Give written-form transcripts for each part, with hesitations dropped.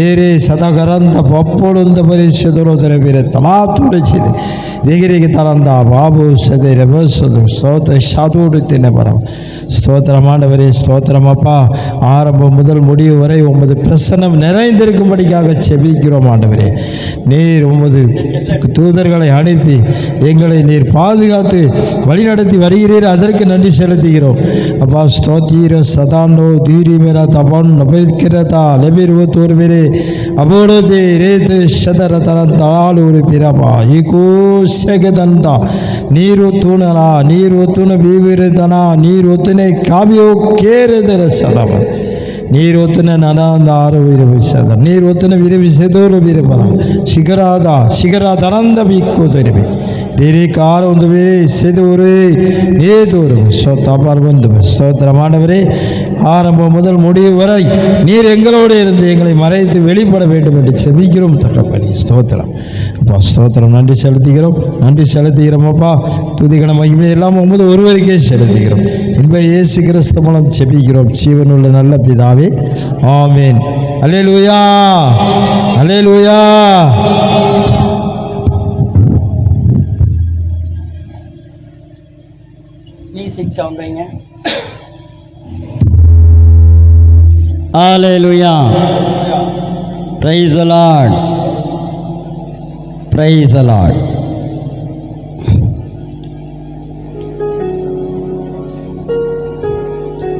ಏರೇ ಸದಗರಂತ ಪಪ್ಪೊಳುಂದ ಪರಿಶುದ್ಧರೋದರ ಬೇರೆ ತಲಾ ತುಳಿಸಿದೆ ರೇಗಿರಿಗೆ ತರಂದ ಬಾಬು ಸದೆ ರಭಸದು ಸ್ತೋತ್ರ சாதோடுத்தின பரம் ஸ்தோத்திரம் ஆண்டவரே, ஸ்தோத்திரம் அப்பா. ஆரம்பம் முதல் முடிவு வரை உமது பிரசன்னம் நிறைந்திருக்கும்படிக்காக செபிக்கிறோம் ஆண்டவரே. நீர் உமது தூதர்களை அனுப்பி எங்களை நீர் பாதுகாத்து வழிநடத்தி வருகிறீர், அதற்கு நன்றி செலுத்துகிறோம் அப்பா. ஸ்தோத்திர சதானோ தீரி மேரா தபான் நபிக்கிறதா லெபிர்வு தோர்விரே அபோடதே ரேத்து சதர தரன் தலாலூர் பிறப்பா ஈகோ செகதந்தா நீர் ஒத்துணரா நீர் ஒத்துண வீவிரதனா நீர் ஒத்துணை காவியோ கேரதர சதவ ನೀರು ಒತ್ತನ ನನಾಂದ ಆರು ವೀರವಿ ಸದ ನೀರು ಒತ್ತನ ವೀರವಿ ಸೆದೋರು ವೀರಬಲ ಶಿಖರಾದ ಅನಂದ ಬಿಕ್ಕೋದರಿವೆ ಬೇರೆ ಕಾರ ಒಂದು ಬೇರೆ ಸೆದೋರು நேதோரு ஸ்தோத்திரம் வந்து ஸ்தோத்திரமானவரே. ஆரம்பம் முதல் முடிவு வரை நீர் எங்களோடு இருந்து எங்களை மறைத்து வெளிப்பட வேண்டும் என்று செபிக்கிறோம் தகப்பனே. ஸ்தோத்திரம் அப்பா, ஸ்தோத்திரம். நன்றி செலுத்துகிறோம் அப்பா. துதிகன மகிமை எல்லாம் உமது ஒருவருக்கே செலுத்துகிறோம். இன்ப இயேசு கிறிஸ்து மூலம் செபிக்கிறோம் ஜீவனுள்ள நல்ல பிதாவே, ஆமென். அல்லேலூயா, அல்லேலூயா. Hallelujah. Praise the Lord. Praise the Lord.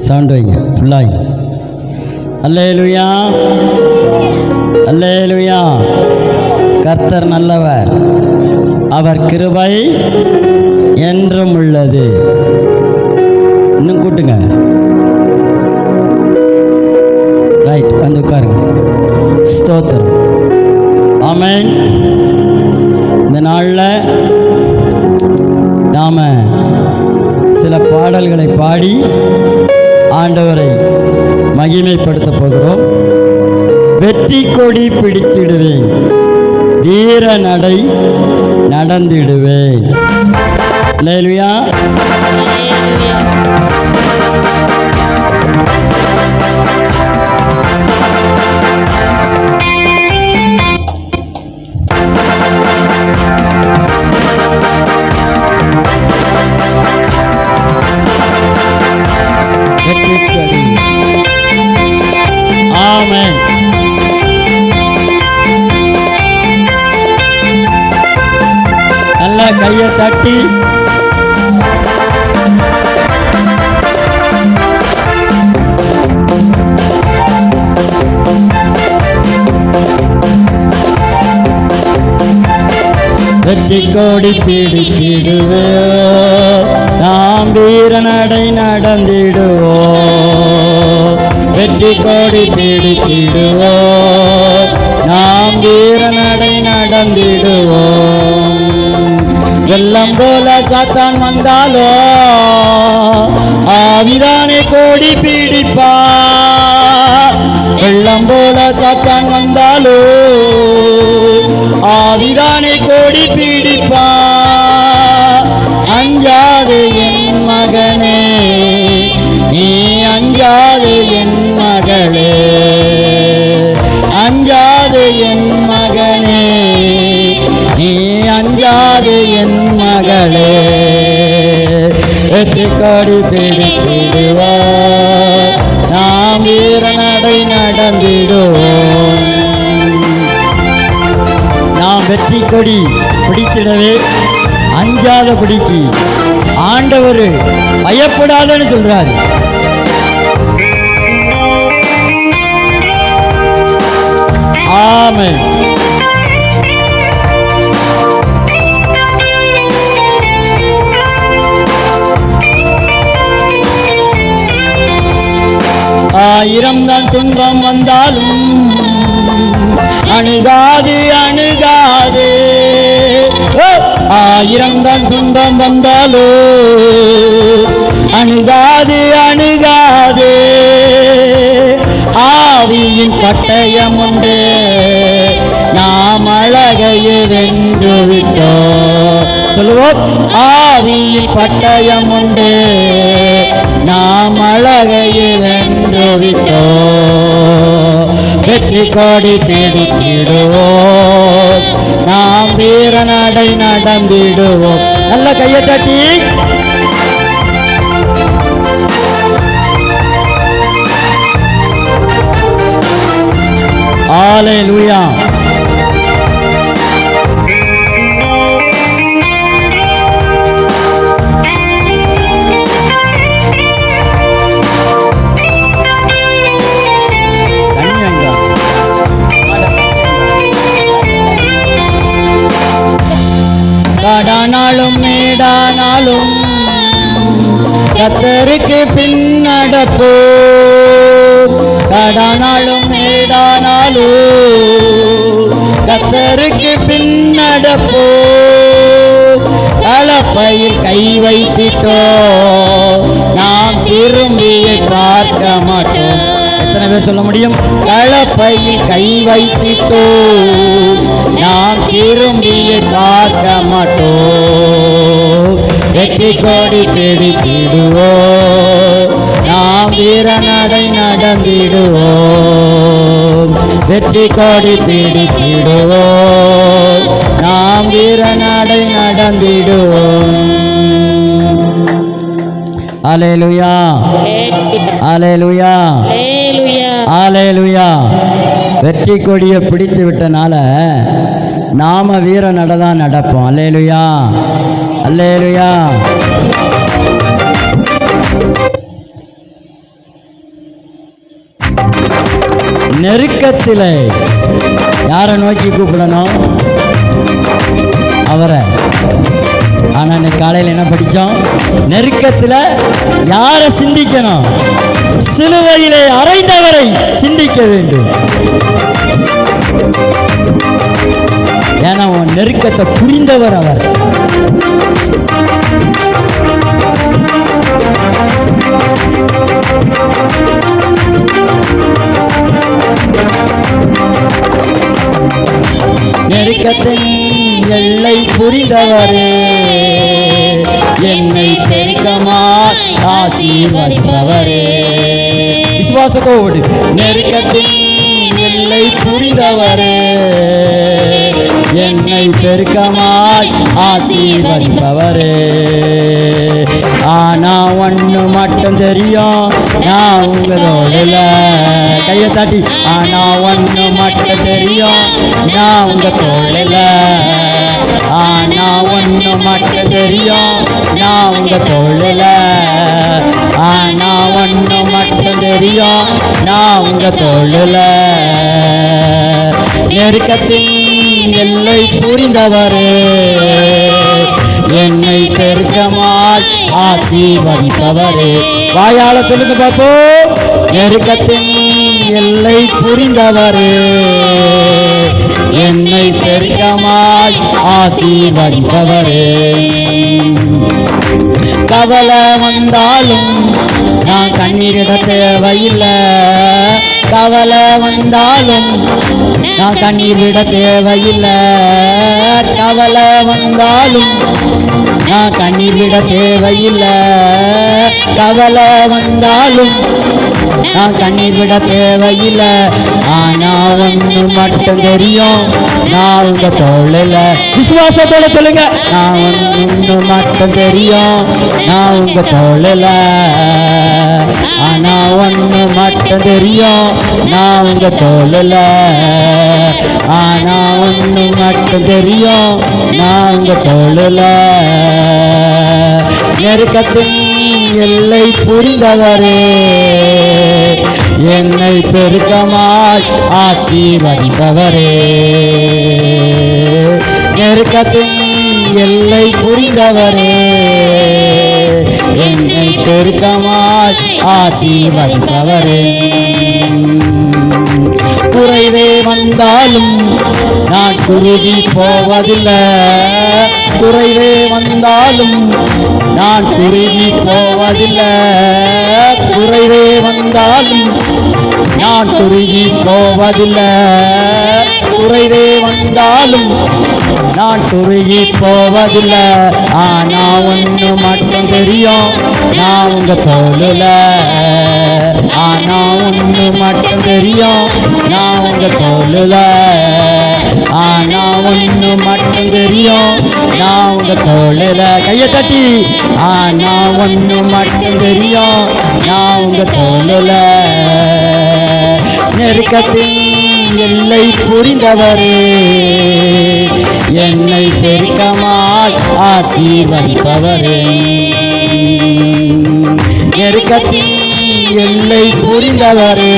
Sound வைங்க ஃபுல்லாய். Hallelujah. Hallelujah. கர்த்தர் நல்லவர், அவர் கிருபை என்றும் உள்ளது. இன்னும் கூட்டுங்க. ரைட், வந்து உட்காருங்க. ஸ்தோத்திரம். ஆமென். இந்த நாளில் நாம் சில பாடல்களை பாடி ஆண்டவரை மகிமைப்படுத்த போகிறோம். வெற்றி கொடி பிடித்திடுவேன், வீர நடை நடந்திடுவேன். அல்லேலூயா. ஆமென். நல்லா கையை தட்டி வெற்றி கோடி பிடித்திடுவோ, நாம் வீர நடை நடந்திடுவோ. வெற்றி கோடி பிடித்திடுவோ, நாம் வீர நடை நடந்திடுவோ. வெள்ளம் போல சாத்தான் வந்தாலோ ஆவிதானே கோடி பிடிப்பா. வெள்ளம் போல சாத்தான் வந்தாலோ ஆவிதானே கோடி பிடிப்பா. அஞ்சாது என் மகனே, நீ அஞ்சாது என் மகளே. அஞ்சாது என் மகனே, நீ அஞ்சாது என் மகளே. வெற்றி கொடி பிடித்திடுவார், நாம் வீர நடை நடந்திடுவோம். நாம் வெற்றி கொடி பிடித்திடவே அஞ்சாத பிடிக்கு ஆண்டவர் பயப்படாதன்னு சொல்றாரு. ஆமென். ஆயிரம் தான் துன்பம் வந்தாலும் அணுகாது அணுகாது. ஆயிரம் தான் துன்பம் வந்தாலோ அணுகாது அணுகாது. ஆவியின் பட்டயம் உண்டு, நாம் அழகையை வென்று விட்டோம். சொல்லுவோம், ஆவியின் பட்டயம் உண்டு, நாம் அழகையை வென்று விட்டோம். வெற்றி கொடி பிடித்திடுவோம், நாம் வீர நடை நடந்திடுவோம். நல்ல கையை தட்டி ஹல்லேலூயா. கடானாலும் மேடானாலும் கர்த்தருக்கு பின் நடப்போம், கடானாலும் மேடானாலும் கர்த்தருக்கு பின் நடப்போம். கலப்பையில் கை வைத்திட்டோம், நாம் திரும்பிய பார்க்க மாட்டோம். எத்தனை பேர் சொல்ல முடியும்? கலப்பையில் கை வைத்திட்டோம், நாம் திரும்பிய பார்க்க மாட்டோம். வெற்றி கொடி பிடித்திடுவோம், நாம் வீர நடை நடந்திடுவோம். வெற்றி கொடி பிடித்திடுவோம், நாம் வீர நடை நடந்திடுவோம். ஹல்லேலூயா, ஹல்லேலூயா, ஹல்லேலூயா. வெற்றி கொடியை பிடித்து விட்டனால நாம வீர நடதான் நடப்போம். ஹல்லேலூயா, ஹல்லேலூயா. நெருக்கத்தில் யாரை நோக்கி கூப்பிடணும்? அவரை. ஆனால் இன்னைக்கு காலையில் என்ன படித்தோம்? நெருக்கத்தில் யாரை சிந்திக்கணும்? சிலுவையிலே அறைந்தவரை சிந்திக்க வேண்டும். ஏன்னா உன் நெருக்கத்தை புரிந்தவர் அவர். நெருக்கத்தின் எல்லை புரிந்தவரே, என்னை பெருக்கமாய் ஆசீர்வதிப்பவரே. விசுவாசத்தோடு நெருக்கத்தின் எல்லை புரிந்தவரே, என்னை பெருக்கமாய் ஆசீர்வதிப்பவரே. ஆனா ஒன்று மட்டும் தெரியும், நான் உங்களோட கையை தாட்டி. ஆனா ஒன்று மட்டும் தெரியும், நான் உங்க தோழல. ஆனா ஒன்று மட்டும் தெரியும், நான் உங்க தோழல. ஆனா ஒன்று மட்டும் தெரியும், நான் உங்க தோழல. நெருக்கத்தின் எல்லை புரிந்தவரே, என்னை பெருக்கமாய் ஆசீர்வதிப்பவரே. வாயால சொல்லுங்க பாப்போம். நெருக்கத்தின் எல்லை புரிந்தவரே, என்னை பெருக்கமாய் ஆசீர்வதிப்பவரே. கவலை வந்தாலும் நான் கண்ணீரிட தேவையில்லை, கவலை வந்தாலும் நான் கண்ணீர் விட தேவையில்லை. கவலை வந்தாலும் நான் கண்ணீர் விட தேவையில்லை. கவலை வந்தாலும் நான் கண்ணீர் விட தேவையில்லை. ஆனா ஒன்று மட்டும் தெரியும், நான் உங்க தோழல. விசுவாசத்தோட சொல்லுங்க. நான் ஒன்று மட்டும் தெரியும், நான் உங்க தோழல. ஆனா ஒன்று மட்டும் தெரியும், நான் உங்க தோழல. ஆனா ஒன்று மட்டும் தெரியும், நான் உங்க தோழல. நெருக்கத்தின் எல்லை புரிந்தவரே, என்னை பெருக்கமாய் ஆசீர்வதிப்பவரே. நெருக்கத்தின் எல்லை புரிந்தவரே, என்னை பெருக்கமாய் ஆசீர்வதிப்பவரே. குறைவே வந்தாலும் நான் குறுகி போவதில்லை. குறைவே வந்தாலும் நான் குறுகி போவதில்லை. குறைவே வந்தாலும் நான் குறுகி போவதில்லை. குறைவே வந்தாலும் நான் குறுகி போவதில்லை. ஆனா ஒன்று மட்டும் தெரியும், நான் உங்க தோழல. ஆனா ஒன்று மட்டும் தெரியும், நான் உங்க தோளுல. ஆனா ஒன்று மட்டும் தெரியும், நான் உங்க தோளுல. கையை தட்டி. ஆனா ஒன்று மட்டும் தெரியும், நான் உங்க தோளுல. நெருக்கத்தின் எல்லை புரிந்தவரே, என்னை பெருக்கமாய் ஆசீர்வதிப்பவரே. நெருக்கத்தின் எல்லை புரிந்தவரே,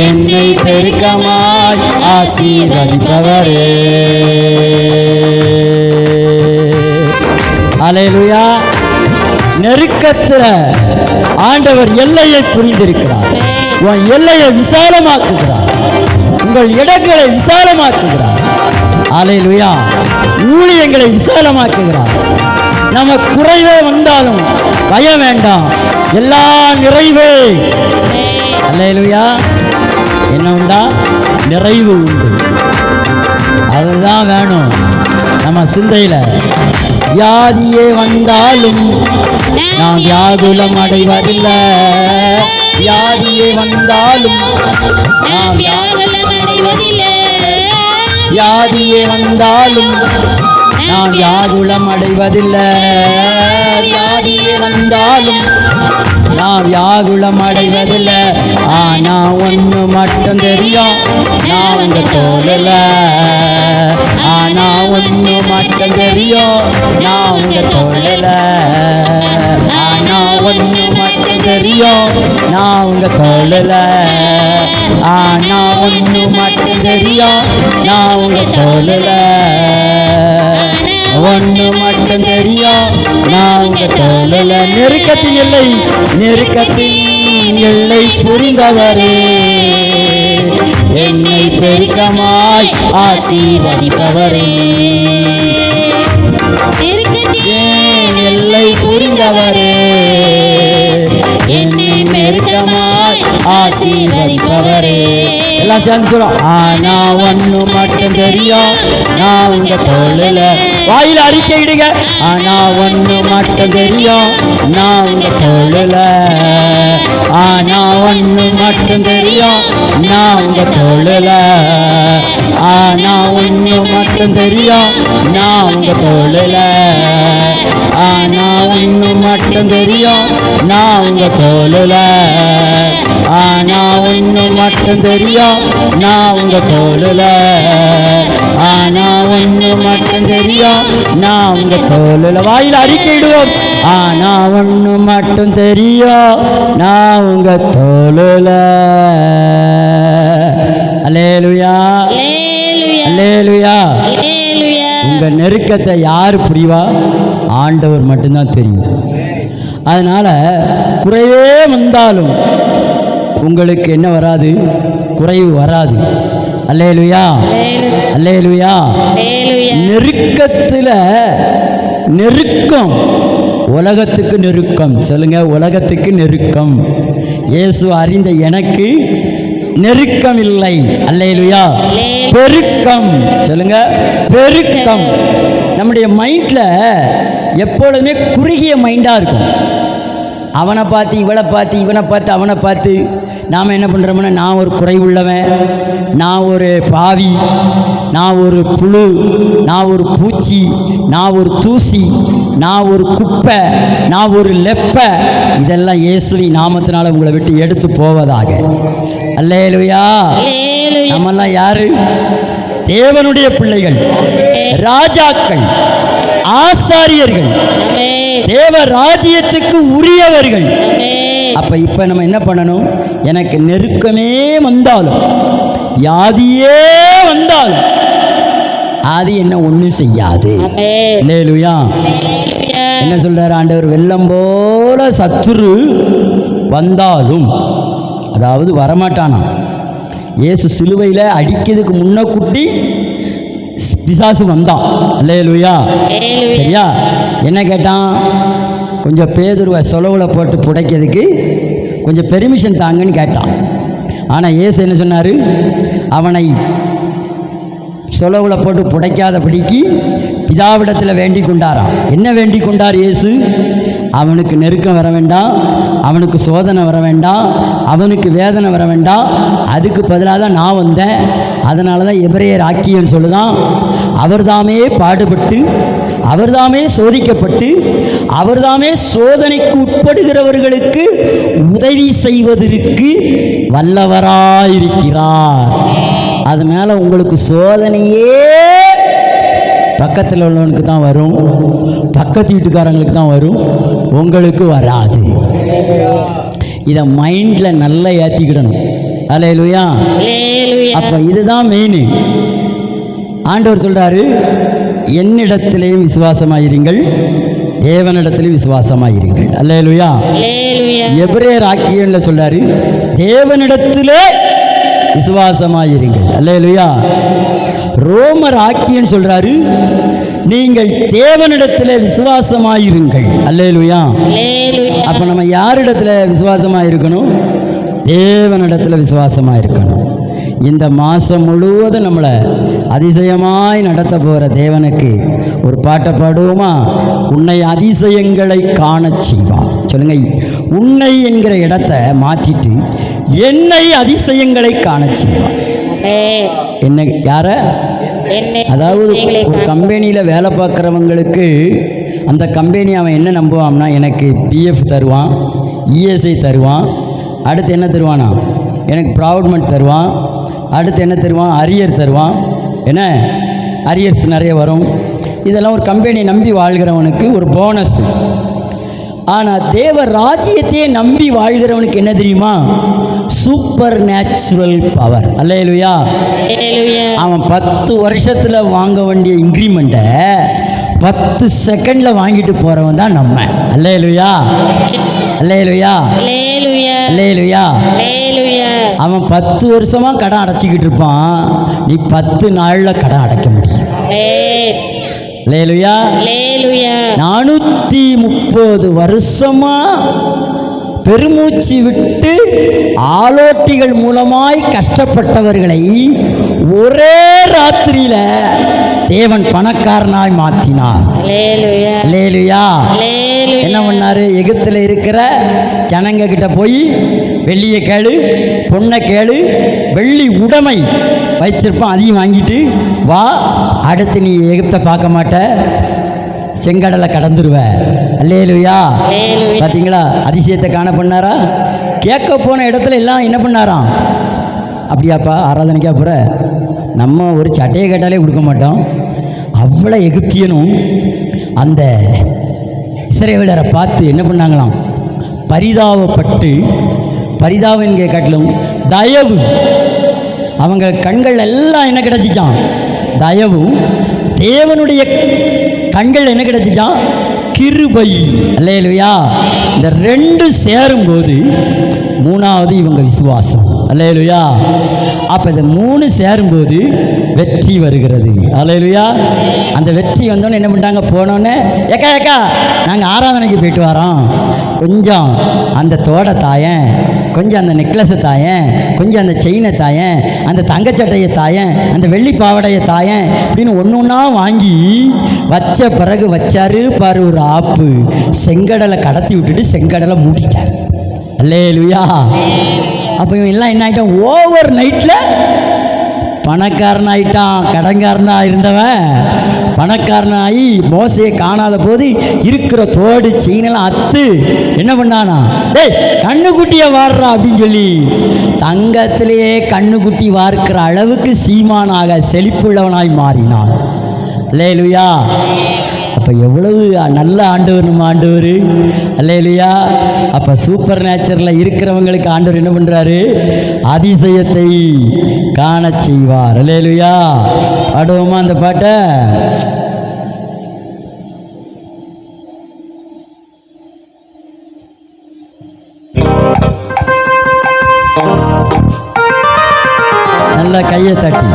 என்னை பெருக்கமாய் ஆசீர்வதிப்பவரே. அல்லேலூயா. நெருக்கத்தில் ஆண்டவர் எல்லையை புரிந்திருக்கிறார். உன் எல்லையை விசாலமாக்குகிறார், உங்கள் இடங்களை விசாலமாக்குகிறார். அல்லேலூயா. ஊழியங்களை விசாலமாக்குகிறார். நம்ம குறைவே வந்தாலும் பயம் வேண்டாம், எல்லா நிறைவே. அல்லேலூயா. என்ன உண்டா? நிறைவு உண்டு. அதுதான் வேணும் நம்ம சிந்தையில். வியாதியே வந்தாலும் நாம் வியாகுலம் அடைவதில்லை. வியாதியே வந்தாலும் நாம் வியாகுலம் அடைவதில்லை. வியாதியே வந்தாலும் நாம் வியாகுலம் அடைவதில்லை. வியாதியே வந்தாலும் நாம் வியாகுலம் அடைவதில்லை. ஆனா ஒன்று மட்டும் தெரியும், நான் உங்க தோளுல. ஆனா ஒன்று மட்டும் தெரியும், நான் உங்க தோளுல. ஆனா ஒன்று மட்டும் தெரியும், நான் உங்க தோளுல. ஆனா ஒன்று மட்டும் தெரியும், நான் உங்க தோளுல. ஒன்று மட்டும் தெரியும், நான் உங்க தோளுல. நெருக்கத்தின் எல்லை, நெருக்கத்தின் எல்லை புரிந்தவரே, என்னை பெருக்கமாய் ஆசீர்வதிப்பவரே. எல்லை புரிந்தவரே, என்னை பெருக்கமாய் ஆசீர்வதிப்பவரே. எல்லாம் சேர்ந்து சொல்லும். ஆனா ஒன்று மட்டும் தெரியும், நான் உங்க தோளுல. வாயில அறிக்கையிடுங்க. ஆனா ஒன்று மட்டும் தெரியும், நான் உங்க தோளுல. ஆனா ஒன்று மட்டும் தெரியும், நான் உங்க தோளுல. ஆனா ஒன்று மட்டும் தெரியும், நான் உங்க தோளுல. ஆனா ஒன்று மட்டும் தெரியும், நான் உங்க தோளுல. ஆனா ஒன்று மட்டும் தெரியும், நான் உங்க தோளுல. ஆனா ஒன்று மட்டும் தெரியும், நான் உங்க தோளுல. வாயில அறிக்கையிடுவோம். ஆனா ஒன்று மட்டும் தெரியும், நான் உங்க தோளுல. அல்லேலூயா. அல்லேலூயா. உங்க நெருக்கத்தை யார் புரிவா? ஆண்டவர் மட்டும்தான் தெரியும். அதனால குறைவே வந்தாலும் உங்களுக்கு என்ன வராது? குறைவு வராது. அல்லேலூயா. அல்லேலூயா. நெருக்கத்தில் நெருக்கம், உலகத்துக்கு நெருக்கம். சொல்லுங்க, உலகத்துக்கு நெருக்கம். இயேசு அறிந்த எனக்கு நெருக்கம் இல்லை. அல்லேலூயா. பெருக்கம். சொல்லுங்க, பெருக்கம். நம்முடைய மைண்டில் எப்பொழுதுமே குறுகிய மைண்டாக இருக்கும். அவனை பார்த்து இவளை பார்த்து, இவனை பார்த்து அவனை பார்த்து நாம் என்ன பண்ணுறோம்னா, நான் ஒரு குறைவுள்ளவன், நான் ஒரு பாவி, நான் ஒரு புழு, நான் ஒரு பூச்சி, நான் ஒரு தூசி, நான் ஒரு குப்பை, நான் ஒரு லெப்பை. இதெல்லாம் இயேசுவின் நாமத்தினால உங்களை விட்டு எடுத்து போவதாக. அல்லேலூயா. நம்மெல்லாம் யாரு? தேவனுடைய பிள்ளைகள், ராஜாக்கள், ஆசாரியர்கள், தேவ ராஜ்யத்துக்கு உரியவர்கள். அப்ப இப்ப நம்ம என்ன பண்ணணும்? எனக்கு நெருக்கமே வந்தாலும், வியாதியே வந்தாலும் அது என்ன ஒன்றும் செய்யாது. அல்லேலூயா. என்ன சொல்றாரு ஆண்டவர்? வெள்ளம் போல சத்துரு வந்தாலும், அதாவது வரமாட்டானா. இயேசு சிலுவையில் அடிக்கிறதுக்கு முன்னக்கூட்டி பிசாசு வந்தான். அல்லேலூயா. சரியா? என்ன கேட்டான்? கொஞ்சம் பேதுருவை சொலவில் போட்டு புடைக்கிறதுக்கு கொஞ்சம் பெர்மிஷன் தாங்கன்னு கேட்டான். ஆனால் இயேசு என்ன சொன்னார்? அவனை சொலவில் போட்டு புடைக்காதபடிக்கு பிதாவிடத்தில் வேண்டிக் கொண்டாராம். என்ன வேண்டிக் கொண்டார் இயேசு? அவனுக்கு நெருக்கம் வர வேண்டாம், அவனுக்கு சோதனை வர வேண்டாம், அவனுக்கு வேதனை வர வேண்டாம், அதுக்கு பதிலாக தான் நான் வந்தேன். அதனால தான் எபிரேயர் ஆக்கியன்னு சொல்லுதான். அவர்தாமே பாடுபட்டு, அவர்தாமே சோதிக்கப்பட்டு, அவர்தாமே சோதனைக்கு உட்படுகிறவர்களுக்கு உதவி செய்வதற்கு வல்லவராயிருக்கிறார். அதனால உங்களுக்கு சோதனையே பக்கத்தில் உள்ளவனுக்கு தான் வரும், பக்கத்து வீட்டுக்காரங்களுக்கு தான் வரும், உங்களுக்கு வராது. இதை மைண்டில் நல்லா ஏற்றிக்கிடணும். அல்லேலூயா. அப்போ இதுதான் மெயின். ஆண்டவர் சொல்கிறாரு, என்னிடத்திலேயும் விசுவாசமாயிருங்கள், தேவனிடத்திலேயும் விசுவாசமாயிருங்கள். அல்லேலூயா. எபிரேயர் ஆக்கியன்ல சொல்றாரு, தேவனிடத்திலே விசுவாசமாயிருங்கள். அல்லேலூயா. ரோமர் ஆக்கியன் சொல்றாரு, நீங்கள் தேவனிடத்தில் விசுவாசமாயிருங்கள். அல்லேலூயா. அப்ப நம்ம யாரிடத்துல விசுவாசமாயிருக்கணும்? தேவனிடத்தில் விசுவாசமாயிருக்கணும். இந்த மாதம் முழுவதும் நம்மளை அதிசயமாய் நடத்த போகிற தேவனுக்கு ஒரு பாட்டை பாடுவோமா? உன்னை அதிசயங்களை காண செய்வா. சொல்லுங்க, உன்னை என்கிற இடத்த மாற்றிட்டு என்னை அதிசயங்களை காண செய்வா. என்ன? யார? அதாவது ஒரு கம்பெனியில் வேலை பார்க்குறவங்களுக்கு அந்த கம்பெனி அவன் என்ன நம்புவான்னா, எனக்கு பிஎஃப் தருவான், இஎஸ்ஐ தருவான், அடுத்து என்ன தருவானா, எனக்கு ப்ராவிட்மெண்ட் தருவான், அடுத்து என்ன தருவான், அரியர் தருவான். என்ன அரியர்ஸ் நிறைய வரும். இதெல்லாம் ஒரு கம்பெனியை நம்பி வாழ்கிறவனுக்கு ஒரு போனஸ். ஆனால் தேவ ராஜ்யத்தையே நம்பி வாழ்கிறவனுக்கு என்ன தெரியுமா? Supernatural power. அல்லேலூயா. அவன் 10 வருஷத்தில் வாங்க வேண்டிய இன்க்ரிமெண்ட்டை 10 செகண்டில் வாங்கிட்டு போகிறவன் தான் நம்ம. அல்லேலூயா. அல்லேலூயா. அல்லேலூயா. அவன் 10 வருஷமாக கடன் அடைச்சிக்கிட்டு இருப்பான், நீ 10 நாளில் கடன் அடைக்க முடியும். அல்லேலூயா. 430 வருஷமா பெருமூச்சு விட்டு ஆலோட்டிகள் மூலமாய் கஷ்டப்பட்டவர்களை ஒரே ராத்திரியில தேவன் பணக்காரனாய் மாற்றினார். அல்லேலூயா. என்ன பண்ணாரு? எகிப்தில் இருக்கிற ஜனங்க கிட்ட போய் வெள்ளியை கேளு, பொண்ணை கேளு, வெள்ளி உடைமை வச்சிருப்பான், அதையும் வாங்கிட்டு வா, அடுத்து நீ எகிப்தை பார்க்க மாட்ட, செங்கடலை கடந்துருவ. அல்லேலூயா. பார்த்தீங்களா அதிசயத்தை காண பண்ணாரா? கேட்க போன இடத்துல எல்லாம் என்ன பண்ணாராம்? அப்படியாப்பா ஆராதனைக்கா போகிற? நம்ம ஒரு சட்டையை கேட்டாலே கொடுக்க மாட்டோம். அவ்வளோ எகிப்தியனும் அந்த இஸ்ரவேலரை பார்த்து என்ன பண்ணாங்களாம்? பரிதாபப்பட்டு, பரிதாபம் என்கிற காட்டிலும் தயவு, அவங்க கண்கள் எல்லாம் என்ன கிடச்சிச்சான்? தயவும். தேவனுடைய கண்கள் என்ன கிடச்சிச்சான்? கிருபை. அல்லேலூயா. இந்த 2 சேரும்போது 3வது இவங்க விசுவாசம். அல்லேலூயா. அப்போ இந்த 3 சேரும்போது வெற்றி வருகிறது. அல்லேலூயா. அந்த வெற்றி வந்தோன்னே என்ன பண்ணிட்டாங்க? போனோடனே ஏக்கா ஏக்கா நாங்கள் ஆராதனைக்கு போயிட்டு வரோம், கொஞ்சம் அந்த தோடை தாயன், கொஞ்சம் அந்த நெக்லஸை தாயன், கொஞ்சம் அந்த செயினை தாயன், அந்த தங்கச்சட்டையை தாயன், அந்த வெள்ளி பாவடையை தாயன், அப்படின்னு ஒன்று ஒன்றா வாங்கி வச்ச பிறகு வச்சாரு பாரு ஒரு ஆப்பு, செங்கடலை கடத்தி விட்டுட்டு செங்கடலை மூடிட்டார். அல்லேலூயா. அப்போ இவன் எல்லாம் என்ன ஆகிட்டான்? ஓவர் நைட்டில் பணக்காரனாயிட்டான். கடன்காரனாக இருந்தவன் பணக்காரனாகி மோசையை காணாத போது இருக்கிற தோடு செயினெல்லாம் அத்து என்ன பண்ணானா? டேய் கண்ணுக்குட்டியை வாடுறா அப்படின்னு சொல்லி தங்கத்திலேயே கண்ணுக்குட்டி வார்க்கிற அளவுக்கு சீமானாக செழிப்புள்ளவனாய் மாறினான். அல்லேலூயா. அப்போ எவ்வளவு நல்ல ஆண்டவர் நம்ம ஆண்டவர். அல்லேலூயா. அப்போ சூப்பர் நேச்சரில் இருக்கிறவங்களுக்கு ஆண்டவர் என்ன பண்ணுறாரு? அதிசயத்தை காண செய்வார். அல்லேலூயா. பாடுவோமா அந்த பாட்டை? நல்லா கையை தட்டி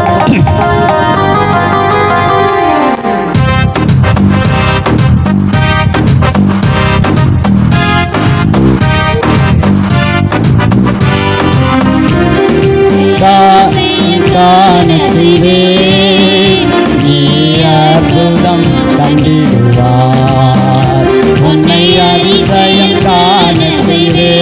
நீ அற்புதம் கண்டிடுவார், உன்னை அதிசயம் காண செய்வே.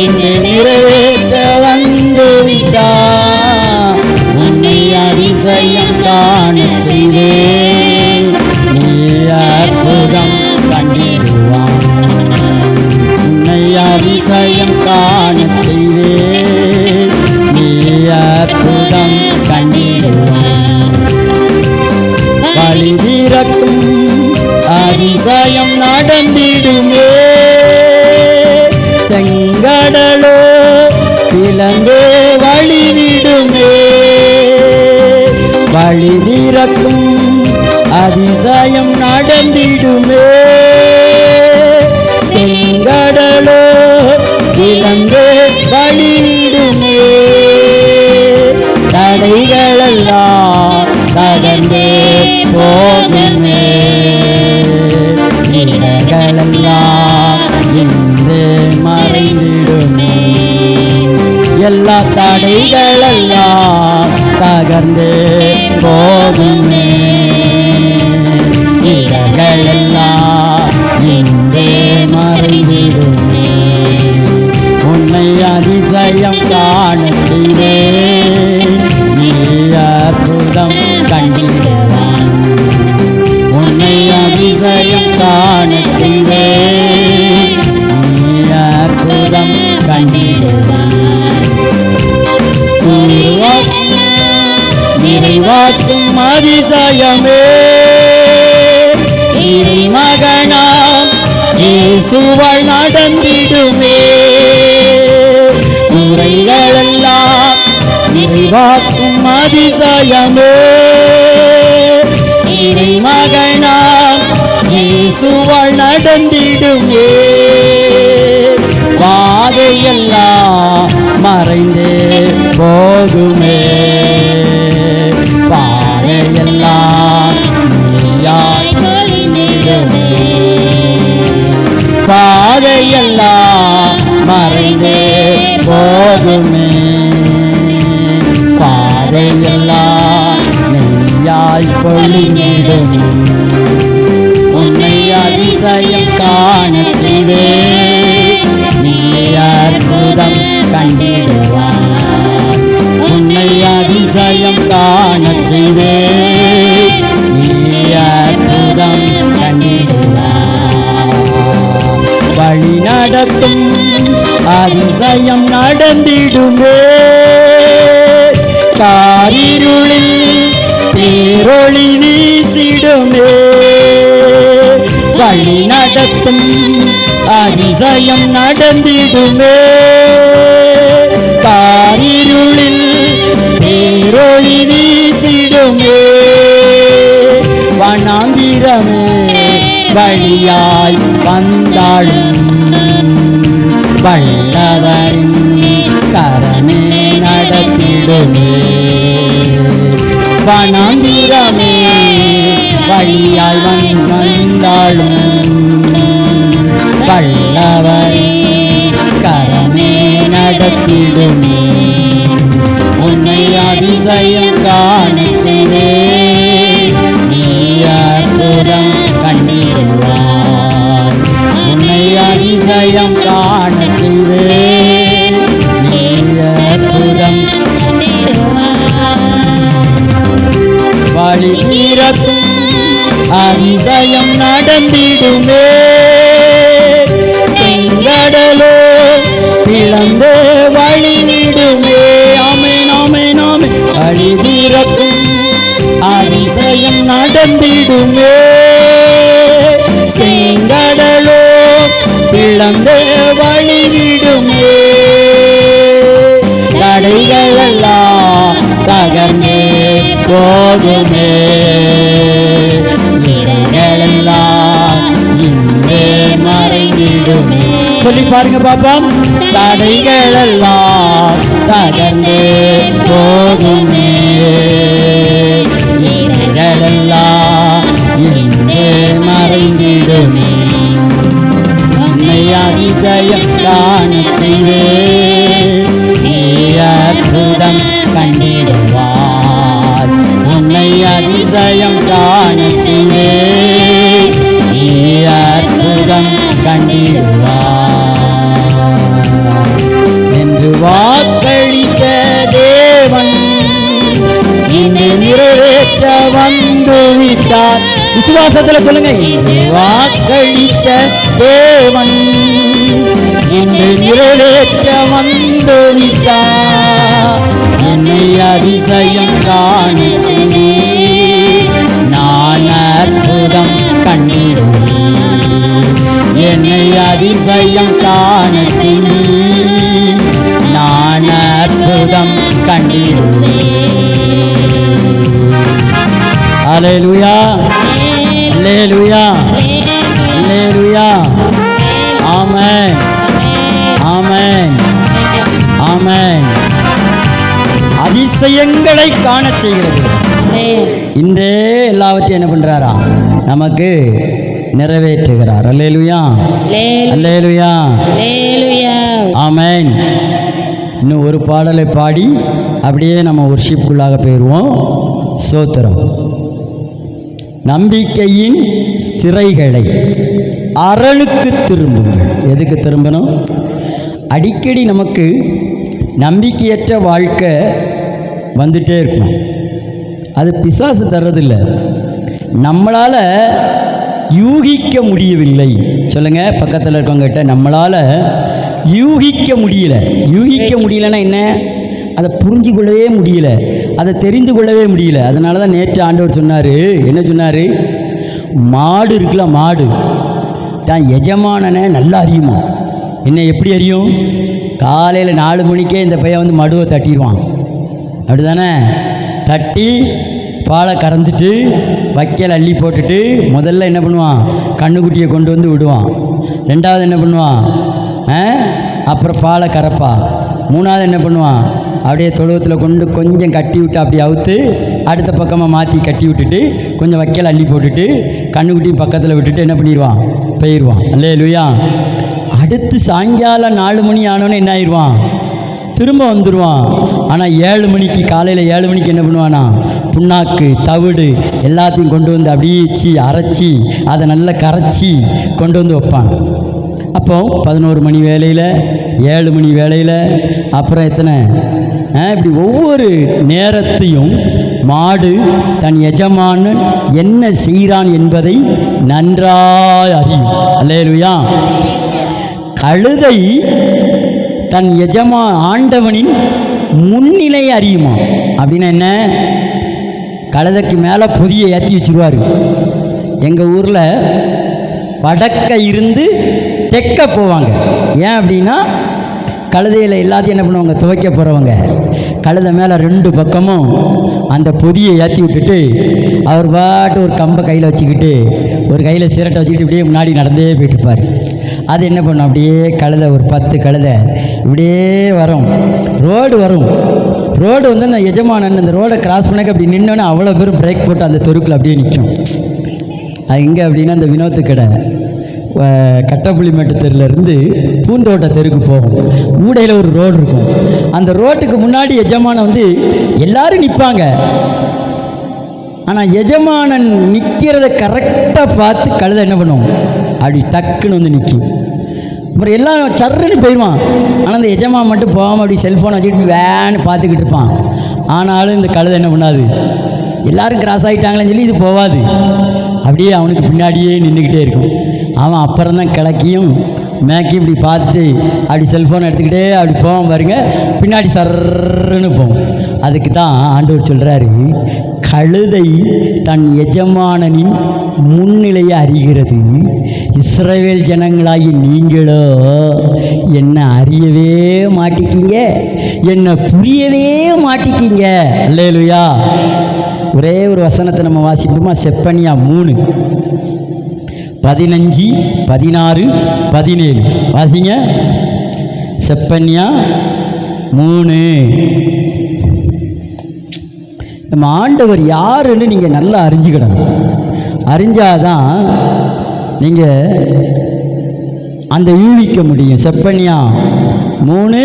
இன்று நிறைவேற்ற வந்து விட்டார். உன்னை அதிசயம் காண செய்வேன், நீ அற்புதம் கண்டிடுவான். உன்னை அதிசயம் காண செய்வேன், நீ அற்புதம் கண்டிடுவான். வழி திறக்கும் அதிசயம் நடந்திடுமே, செங்கடலோ பிளந்து வழிவிடுமே. வழி திறக்கும் அதிசயம் நடந்திடுமே, செங்கடலோ பிளந்து வழிவிடுமே. தடைகளெல்லாம் தகர்ந்து போகுமே, இடங்களெல்லாம் இன்று மறைந்திடுமே. எல்லா தடைகளெல்லாம் தகர்ந்து போகுமே, இடங்களெல்லாம் இன்று மறைந்திடுமே. உன்னை அதிசயம் காண செய்வேன், நீ அற்புதம் கண்டிடுவான். உன்னை அதிசயம் காண செய்வேன், நீ அற்புதம் கண்டிடுவான். நிறைவாக்கும் அதிசயமே, இறை மகனாம் இயேசுவால் நடந்திடுமே. குறைகளெல்லாம் நிறைவாக்கும் அதிசயமே, இறை மகனாம் இயேசுவால் நடந்திடுமே. பாதையெல்லாம் மறைந்தே போகுமே, பாதையெல்லாம் நீயாய் பொழிந்திடுமே. பாதையெல்லாம் மறைந்தே போகுமே, பாதையெல்லாம் நெய்யாய் பொழிந்திடுமே. உன்னை அதிசயம் காண செய்வேன், நீ அற்புதம் கண்டிடுவார். உன்னை அதிசயம் காண செய்வேன், நீ அற்புதம் கண்டிடுவார். வழி நடத்தும் அதிசயம் நடந்திடுமே, காரிருளில் பேரொளி வீசிடுமே. வழி நடத்தும் அதிசயம் நடந்திடுமே, காரிருளில் பேரொளி வீசிடுமே. வனாந்திரமே வழியாய் வந்தாலும் வல்லவரின் கரமே நடத்திடுமே. வனாந்திரமே வழியாய் வந்தாலும் வல்லவரின் கரமே நடத்திடுமே. உன்னை அதிசயம் காண செய்வேன், நீ அற்புதம் கண்டிடுவார். உன்னை அதிசயம் காண செய்வேன், நீ அற்புதம் வழி திறக்கும் அதிசயம் நடந்திடுமே, செங்கடலோ பிளந்து வழிவிடுமே. ஆமென் ஆமென் ஆமென். வழி திறக்கும் அதிசயம் நடந்திடுமே, செங்கடலோ பிளந்து வழிவிடுமே. தடைகளெல்லாம் தகர்ந்து போகுமே, இடங்களெல்லாம் இன்றே மறைந்திடுமே. சொல்லி பாருங்க பாப்போம். தடைகளெல்லாம் தகர்ந்து போகுமே, இடங்களெல்லாம் இன்றே மறைந்திடுமே. உன்னை அதிசயம் காண செய்வேன், நீ அற்புதம் கண்டிடுவார். உன்னை அதிசயம் காண செய்வேன், நீ அற்புதம் கண்டிடுவார். விசுவாசத்துல சொல்லுங்க, வாக்களித்த தேவன் என்னை நிறைவேற்ற வந்து விட்டார். என்னை அதிசயம் காண நான் அற்புதம் கண்டிடுவேன். என்னை அதிசயம் காண நான் அற்புதம் கண்டிடுவேன். அல்லேலூயா, அல்லேலூயா, அல்லேலூயா. ஆமென், ஆமென், ஆமென். அதிசயங்களை காண செய்கிறது. இன்றே எல்லாவற்றையும் என்ன பண்றாரா? நமக்கு நிறைவேற்றுகிறார். அல்லேலூயா, அல்லேலூயா, ஆமென். இன்னும் ஒரு பாடலை பாடி அப்படியே நம்ம வொர்ஷிப்புக்குள்ளாக போயிடுவோம். ஸ்தோத்திரம். நம்பிக்கையின் சிறைகளை அரணுக்கு திரும்புங்கள். எதுக்கு திரும்பணும்? அடிக்கடி நமக்கு நம்பிக்கையற்ற வாழ்க்கை வந்துட்டே இருக்கும். அது பிசாசு தர்றதில்லை, நம்மளால் யூகிக்க முடியவில்லை. சொல்லுங்க பக்கத்தில் இருக்கவங்கிட்ட, நம்மளால் யூகிக்க முடியல. யூகிக்க முடியலன்னா என்ன? அதை புரிஞ்சு கொள்ளவே முடியல, அதை தெரிந்து கொள்ளவே முடியல. அதனால தான் நேற்று ஆண்டவர் சொன்னார். என்ன சொன்னார்? மாடு இருக்குல்ல, மாடு தான் எஜமானனை நல்லா அறியுமா. என்ன எப்படி அறியும்? காலையில் 4 மணிக்கே இந்த பையன் வந்து மடுவை தட்டிடுவான். அப்படி தானே? தட்டி பாலை கறந்துட்டு வைக்கல் அள்ளி போட்டுட்டு முதல்ல என்ன பண்ணுவான்? கண்ணுக்குட்டியை கொண்டு வந்து விடுவான். ரெண்டாவது என்ன பண்ணுவான்? அப்புறம் பாலை கறப்பா. மூணாவது என்ன பண்ணுவான்? அப்படியே தொழுவத்தில் கொண்டு கொஞ்சம் கட்டி விட்டு அப்படி அவுத்து அடுத்த பக்கமாக மாற்றி கட்டி விட்டுட்டு கொஞ்சம் வைக்கல் அள்ளி போட்டுட்டு கண்ணுக்குட்டியும் பக்கத்தில் விட்டுட்டு என்ன பண்ணிடுவான்? போயிடுவான். அல்லேலூயா. அடுத்து சாயங்காலம் 4 மணி ஆனோன்னு என்ன ஆயிடுவான்? திரும்ப வந்துடுவான். ஆனால் 7 மணிக்கு, காலையில் 7 மணிக்கு என்ன பண்ணுவானா? புண்ணாக்கு, தவிடு எல்லாத்தையும் கொண்டு வந்து அப்படியே அரைச்சி அதை நல்லா கரைச்சி கொண்டு வந்து வைப்பான். அப்போ 11 மணி வேலையில், 7 மணி வேலையில், அப்புறம் எத்தனை இப்படி ஒவ்வொரு நேரத்தையும் மாடு தன் எஜமானன் என்ன செய்கிறான் என்பதை நன்றாய் அறியும். அல்லேலூயா. கழுதை தன் ஆண்டவனின் முன்னிலை அறியுமா. அப்படின்னா என்ன? கழுதைக்கு மேலே பொதியை ஏற்றி வச்சுருவார். எங்கள் ஊரில் வடக்க இருந்து தெற்க போவாங்க. ஏன் அப்படின்னா கழுதையில் எல்லாத்தையும் என்ன பண்ணுவாங்க? துவைக்க போகிறவங்க கழுதை மேலே 2 பக்கமும் அந்த பொதியை ஏற்றி விட்டுட்டு அவர் பாட்டு ஒரு கம்பை கையில் வச்சுக்கிட்டு ஒரு கையில் சிரட்டை வச்சுக்கிட்டு இப்படியே முன்னாடி நடந்தே போயிட்டுருப்பார். அது என்ன பண்ணும்? அப்படியே கழுதை ஒரு 10 கழுதை இப்படியே வரும். ரோடு வரும். ரோடு வந்து அந்த எஜமானன் அந்த ரோடை கிராஸ் பண்ணக்க அப்படி நின்னோன்னே அவ்வளோ பேரும் பிரேக் போட்டு அந்த தெருக்கில் அப்படியே நிற்கும். அது எங்கே அப்படின்னா அந்த வினோத்து கடை கட்டப்புளிமேட்டு தெருலேருந்து பூந்தோட்ட தெருக்கு போகும். ஊடையில் ஒரு ரோடு இருக்கும். அந்த ரோட்டுக்கு முன்னாடி எஜமானன் வந்து எல்லாரும் நிற்பாங்க. ஆனால் எஜமானன் நிற்கிறத கரெக்டாக பார்த்து கழுதை என்ன பண்ணும்? அப்படி டக்குன்னு வந்து நிற்கும். அப்புறம் எல்லாம் சர்ன்னு போயிடுவான். ஆனால் அந்த எஜமான் மட்டும் போகாமல் அப்படி செல்ஃபோனை வச்சுக்கிட்டு வேன்னு பார்த்துக்கிட்டு இருப்பான். ஆனாலும் இந்த கழுதை என்ன பண்ணாது? எல்லோரும் கிராஸ் ஆகிட்டாங்களேன்னு சொல்லி இது போகாது. அப்படியே அவனுக்கு பின்னாடியே நின்றுக்கிட்டே இருக்கும். அவன் அப்புறம் தான் கிழக்கியும் மேக்கி இப்படி பார்த்துட்டு அப்படி செல்ஃபோனை எடுத்துக்கிட்டே அப்படி போவான் பாருங்க. பின்னாடி சர்ன்னு போவோம். அதுக்கு தான் ஆண்டவர் சொல்கிறாரு, கழுதை தன் எஜமானனின் முன்னிலையை அறிகிறது. இஸ்ரவேல் ஜனங்களாகி நீங்களோ என்னை அறியவே மாட்டிக்கிங்க, என்னை புரியவே மாட்டிக்கிங்க. அல்லேலூயா. ஒரே ஒரு வசனத்தை நம்ம வாசிப்போமா? செப்பனியா 3 15 16 17 வாசிங்க. செப்பனியா 3. நம்ம ஆண்டவர் யாருன்னு நீங்கள் நல்லா அறிஞ்சுக்கிடணும். அறிஞ்சாதான் நீங்கள் அந்த யூகிக்க முடியும். செப்பனியா 3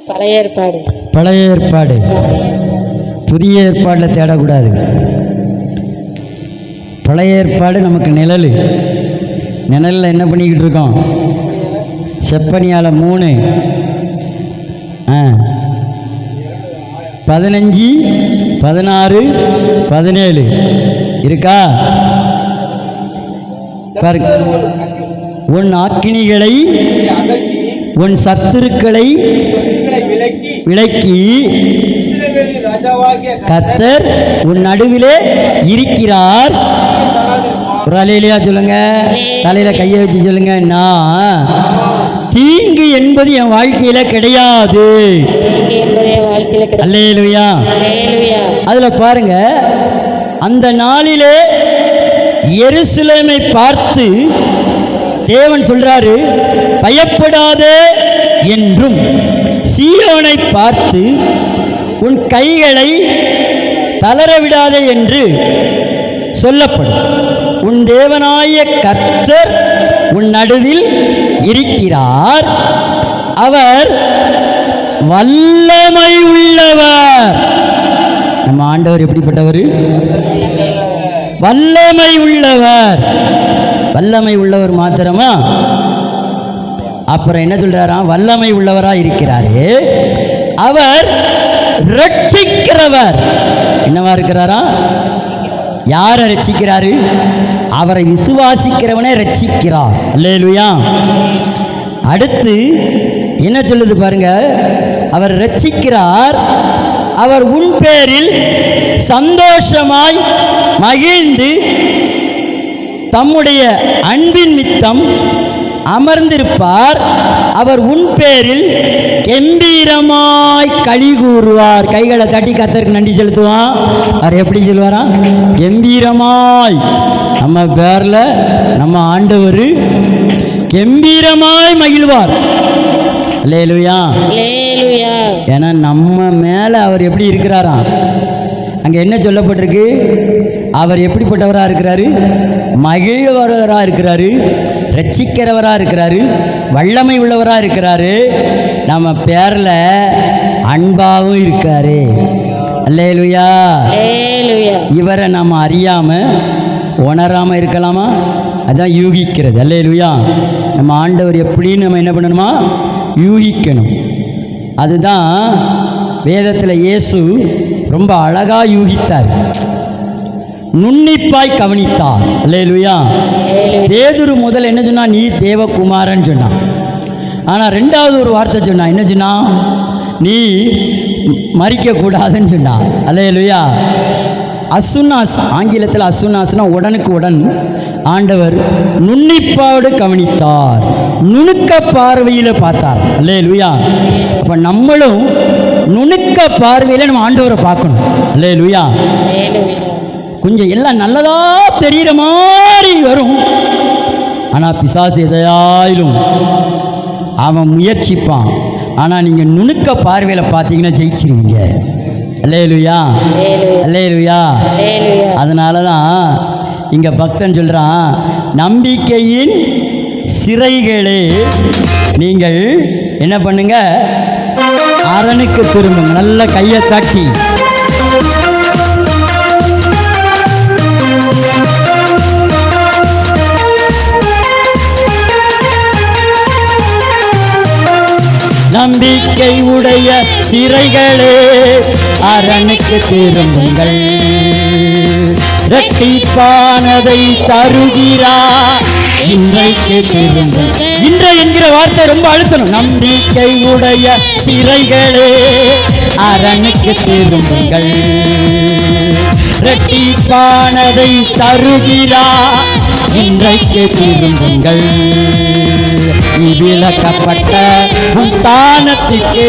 பழைய ஏற்பாடு. பழைய ஏற்பாடு. புதிய ஏற்பாடில் தேடக்கூடாது. பழைய ஏற்பாடு நமக்கு நிழலில் என்ன பண்ணிக்கிட்டு இருக்கோம்? செப்பனியால் 3 15 16 17 இருக்கா பாருங்க. உன் ஆக்கினிகளை உன் சத்துருக்களை விலக்கி கர்த்தர் உன் நடுவிலே இருக்கிறார். ஒரு அலையிலையா சொல்லுங்க, தலையில கையை வச்சு சொல்லுங்க, நான் தீங்கு என்பது என் வாழ்க்கையில கிடையாது. அல்லேலூயா. அதுல பாருங்க, அந்த நாளிலே எருசலேமை பார்த்து தேவன் சொல்றாரு, பயப்படாதே என்றும், சீயோனை பார்த்து உன் கைகளை தளரவிடாதே என்று சொல்லப்படும். உன் தேவனாய கர்த்தர் உன் நடுவில் இருக்கிறார். அவர் வல்லமை உள்ளவர். நம்ம ஆண்டவர் எப்படிப்பட்டவர்? வல்லமை உள்ளவர். வல்லமை உள்ளவர் மாத்திரமா? அப்புறம் என்ன சொல்றாராம்? வல்லமை உள்ளவராக இருக்கிறாரே, அவர் ரட்சிக்கிறவர். என்னவா இருக்கிறாரா? யாரை ரட்சிக்கிறாரு? அவரை விசுவாசிக்கிறவனை ரட்சிக்கிறார். அல்லேலூயா. அடுத்து என்ன சொல்லுது பாருங்க, அவர் ரட்சிக்கிறார். அவர் உன் பேரில் சந்தோஷமாய் மகிழ்ந்து தம்முடைய அன்பின் நித்தம் அமர்ந்திருப்பார். அவர் உன் பேரில் கெம்பீரமாய் களி கூறுவார். கைகளை தட்டி கர்த்தருக்கு நன்றி செலுத்துவான். அவர் எப்படி சொல்வாரா? கெம்பீரமாய். நம்ம பேரில் நம்ம ஆண்டவர் கெம்பீரமாய் மகிழ்வார். அல்லேலூயா. ஏன்னா நம்ம மேலே அவர் எப்படி இருக்கிறாராம்? அங்கே என்ன சொல்லப்பட்டிருக்கு? அவர் எப்படிப்பட்டவராக இருக்கிறாரு? மகிழ்வராக இருக்கிறாரு, ரட்சிக்கிறவராக இருக்கிறாரு, வல்லமை உள்ளவராக இருக்கிறாரு. நம்ம பேரில் அன்பாகவும் இருக்காரு. அல்லேலூயா. இவரை நம்ம அறியாமல் உணராமல் இருக்கலாமா? அதான் யூகிக்கிறது. அல்லேலூயா. நம்ம ஆண்டவர் எப்படின்னு நம்ம என்ன பண்ணணுமா? யூகிக்கணும். அதுதான் வேதத்தில் இயேசு ரொம்ப அழகாக யூகித்தார், நுண்ணிப்பாய் கவனித்தார். அல்லேலூயா. பேதுரு முதல் என்ன சொன்னா? நீ தேவகுமாரன் சொன்னான். ஆனால் ரெண்டாவது ஒரு வார்த்தை சொன்னான். என்ன சொன்னா? நீ மறிக்கக்கூடாதுன்னு சொன்னான். அல்லேலூயா. அசுனாஸ், ஆங்கிலத்தில் அசுனாஸ்னா உடனுக்கு உடன். ஆண்டவர் நுண்ணிப்பாவோடு கவனித்தார், நுணுக்க பார்வையில் பார்த்தார். அல்லேலூயா. அப்போ நம்மளும் நுணுக்க பார்வையில் நம்ம ஆண்டவரை பார்க்கணும். அல்லேலூயா. கொஞ்சம் எல்லாம் நல்லதா தெரிகிற மாதிரி வரும். ஆனால் பிசாசு எதையாயிலும் அவன் முயற்சிப்பான். ஆனால் நீங்கள் நுணுக்க பார்வையில் பார்த்தீங்கன்னா ஜெயிச்சிருவீங்க. அல்லேலூயா. அல்லேலூயா. அதனால தான் இங்கே பக்தன் சொல்கிறான், நம்பிக்கையின் சிறைகளே நீங்கள் என்ன பண்ணுங்க? அரணுக்கு திரும்புங்க. நல்ல கையை தட்டி நம்பிக்கை உடைய சிறைகளே அரணுக்கு திரும்புங்கள், இரட்டிப்பானதை தருகிறார் இன்றைக்கு திரும்புங்கள். இன்றை என்கிற வார்த்தை ரொம்ப அழுத்தணும். நம்பிக்கை உடைய சிறைகளே அரணுக்கு திரும்புங்கள், இரட்டிப்பானதை தருகிறார் இன்றைக்கு திரும்புங்கள். நீ விலக்கப்பட்ட உன் ஸ்தானத்துக்கு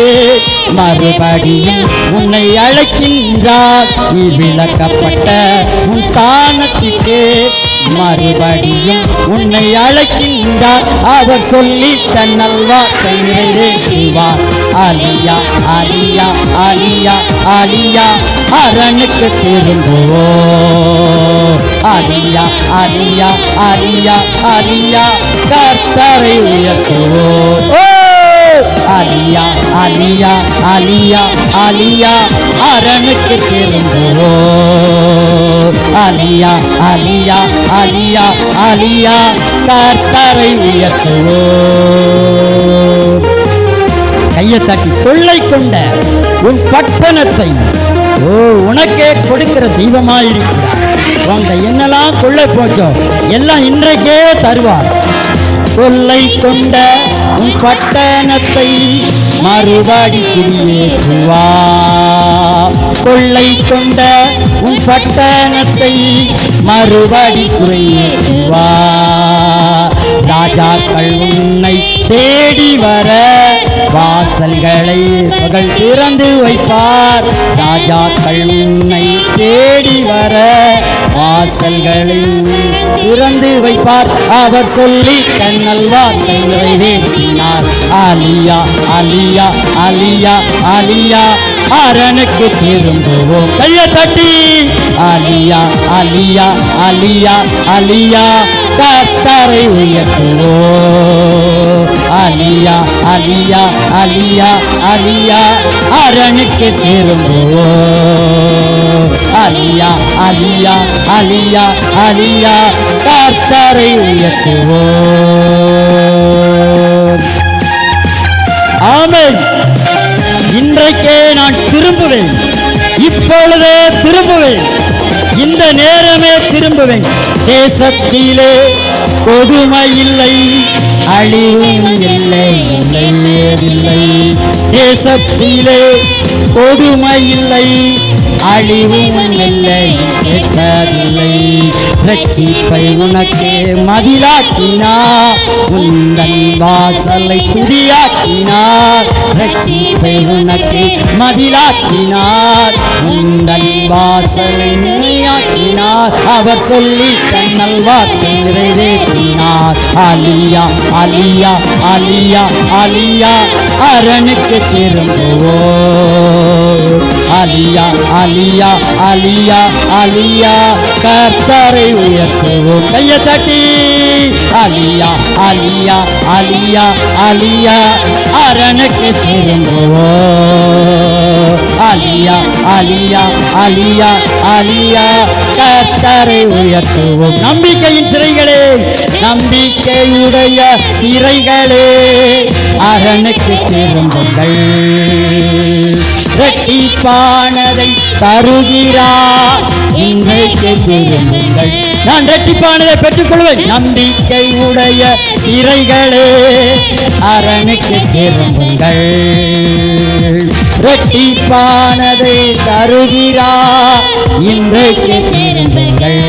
மறுபடியும் உன்னை அழைக்கின்றார். நீ விலக்கப்பட்ட உன் ஸ்தானத்துக்கு மறுபடியும் உன்னை அழைக்கின்றார். அவர் சொல்லிட்ட நல்வாக்கை நிறைவேற்றுவார். அலியா அலியா அலியா அலியா அரணுக்கு திரும்புவோ. அலியா அலியா அலியா அலியா கர்த்தரை உயர்த்துவோ. அலியா அலியா அலியா அலியா அரணுக்கு திரும்புவோ அலியா அலியா அலியா அலியா கர்த்தரை உயர்த்துவோ கையை தட்டி கொள்ளை கொண்ட உன் பட்டணத்தை உனக்கே கொடுக்கிற தெய்வமாயிருக்கிறார். உங்க என்னெல்லாம் கொள்ளை போச்சோ எல்லாம் இன்றைக்கே தருவார். கொள்ளை கொண்ட உன் பட்டணத்தை மறுபடி குடியேற்றுவார். கொள்ளை கொண்ட உன் பட்டணத்தை மறுபடி குடியேற்றுவார். ராஜாக்கள் உன்னை தேடி வர வாசல்களை பகல் திறந்து வைப்பார். ராஜாக்கள் உன்னை தேடி வர வாசல்களை திறந்து வைப்பார். அவர் சொல்லி தன்னல் வார்த்தை நிறைவேற்றினார். அலியா அலியா அலியா அலியா அரணுக்கு திரும்புவோம். கையை தட்டி அலியா அலியா அலியா அலியா கர்த்தரை உயர்த்துவோம். அலியா அலியா அலியா அலியா அரணுக்கு திரும்புவோம். அலியா அலியா அலியா அலியா கர்த்தரை உயர்த்துவோம். ஆமென். இன்றைக்கே நான் திரும்புவேன். இப்பொழுதே திரும்புவேன். இந்த நேரமே திரும்புவேன். தேசத்திலே கொடுமை இல்லை, அழிவும் இல்லை, இல்லை. தேசத்திலே கொடுமை இல்லை, அழிவும் இல்லை, கேட்டதில்லை. ரட்சிப்பை உனக்கு மதிலாக்கினார், உந்தன் வாசலை துதியாக்கினார். ரட்சிப்பை உனக்கு மதிலாக்கினார், உந்தன் வாசலை நிலையாக்கினார். அவர் சொல்லி தன்னல் வார்த்தை நிறைவேற்றினார். அலியா அலியா அலியா அலியா அரணுக்கு திரும்புவோம். அலியா அலியா அலியா அலியா கர்த்தரை உயர்த்துவோம். கையை தட்டி அலியா அலியா அலியா அலியா அரணுக்கு திரும்புவோம். அலியா அலியா அலியா அலியா கர்த்தரை உயர்த்துவோம். நம்பிக்கையின் சிறைகளே, நம்பிக்கையுடைய சிறைகளே, அரணுக்கு திரும்புங்கள். இரட்டிப்பானதை தருகிறார், இன்றைக்கு திரும்புங்கள். நான் இரட்டிப்பானதை பெற்றுக்கொள்வேன். நம்பிக்கை உடைய சிறைகளே, அரணுக்கு திரும்புங்கள். இரட்டிப்பானதை தருகிறார், இன்றைக்கு திரும்புங்கள்.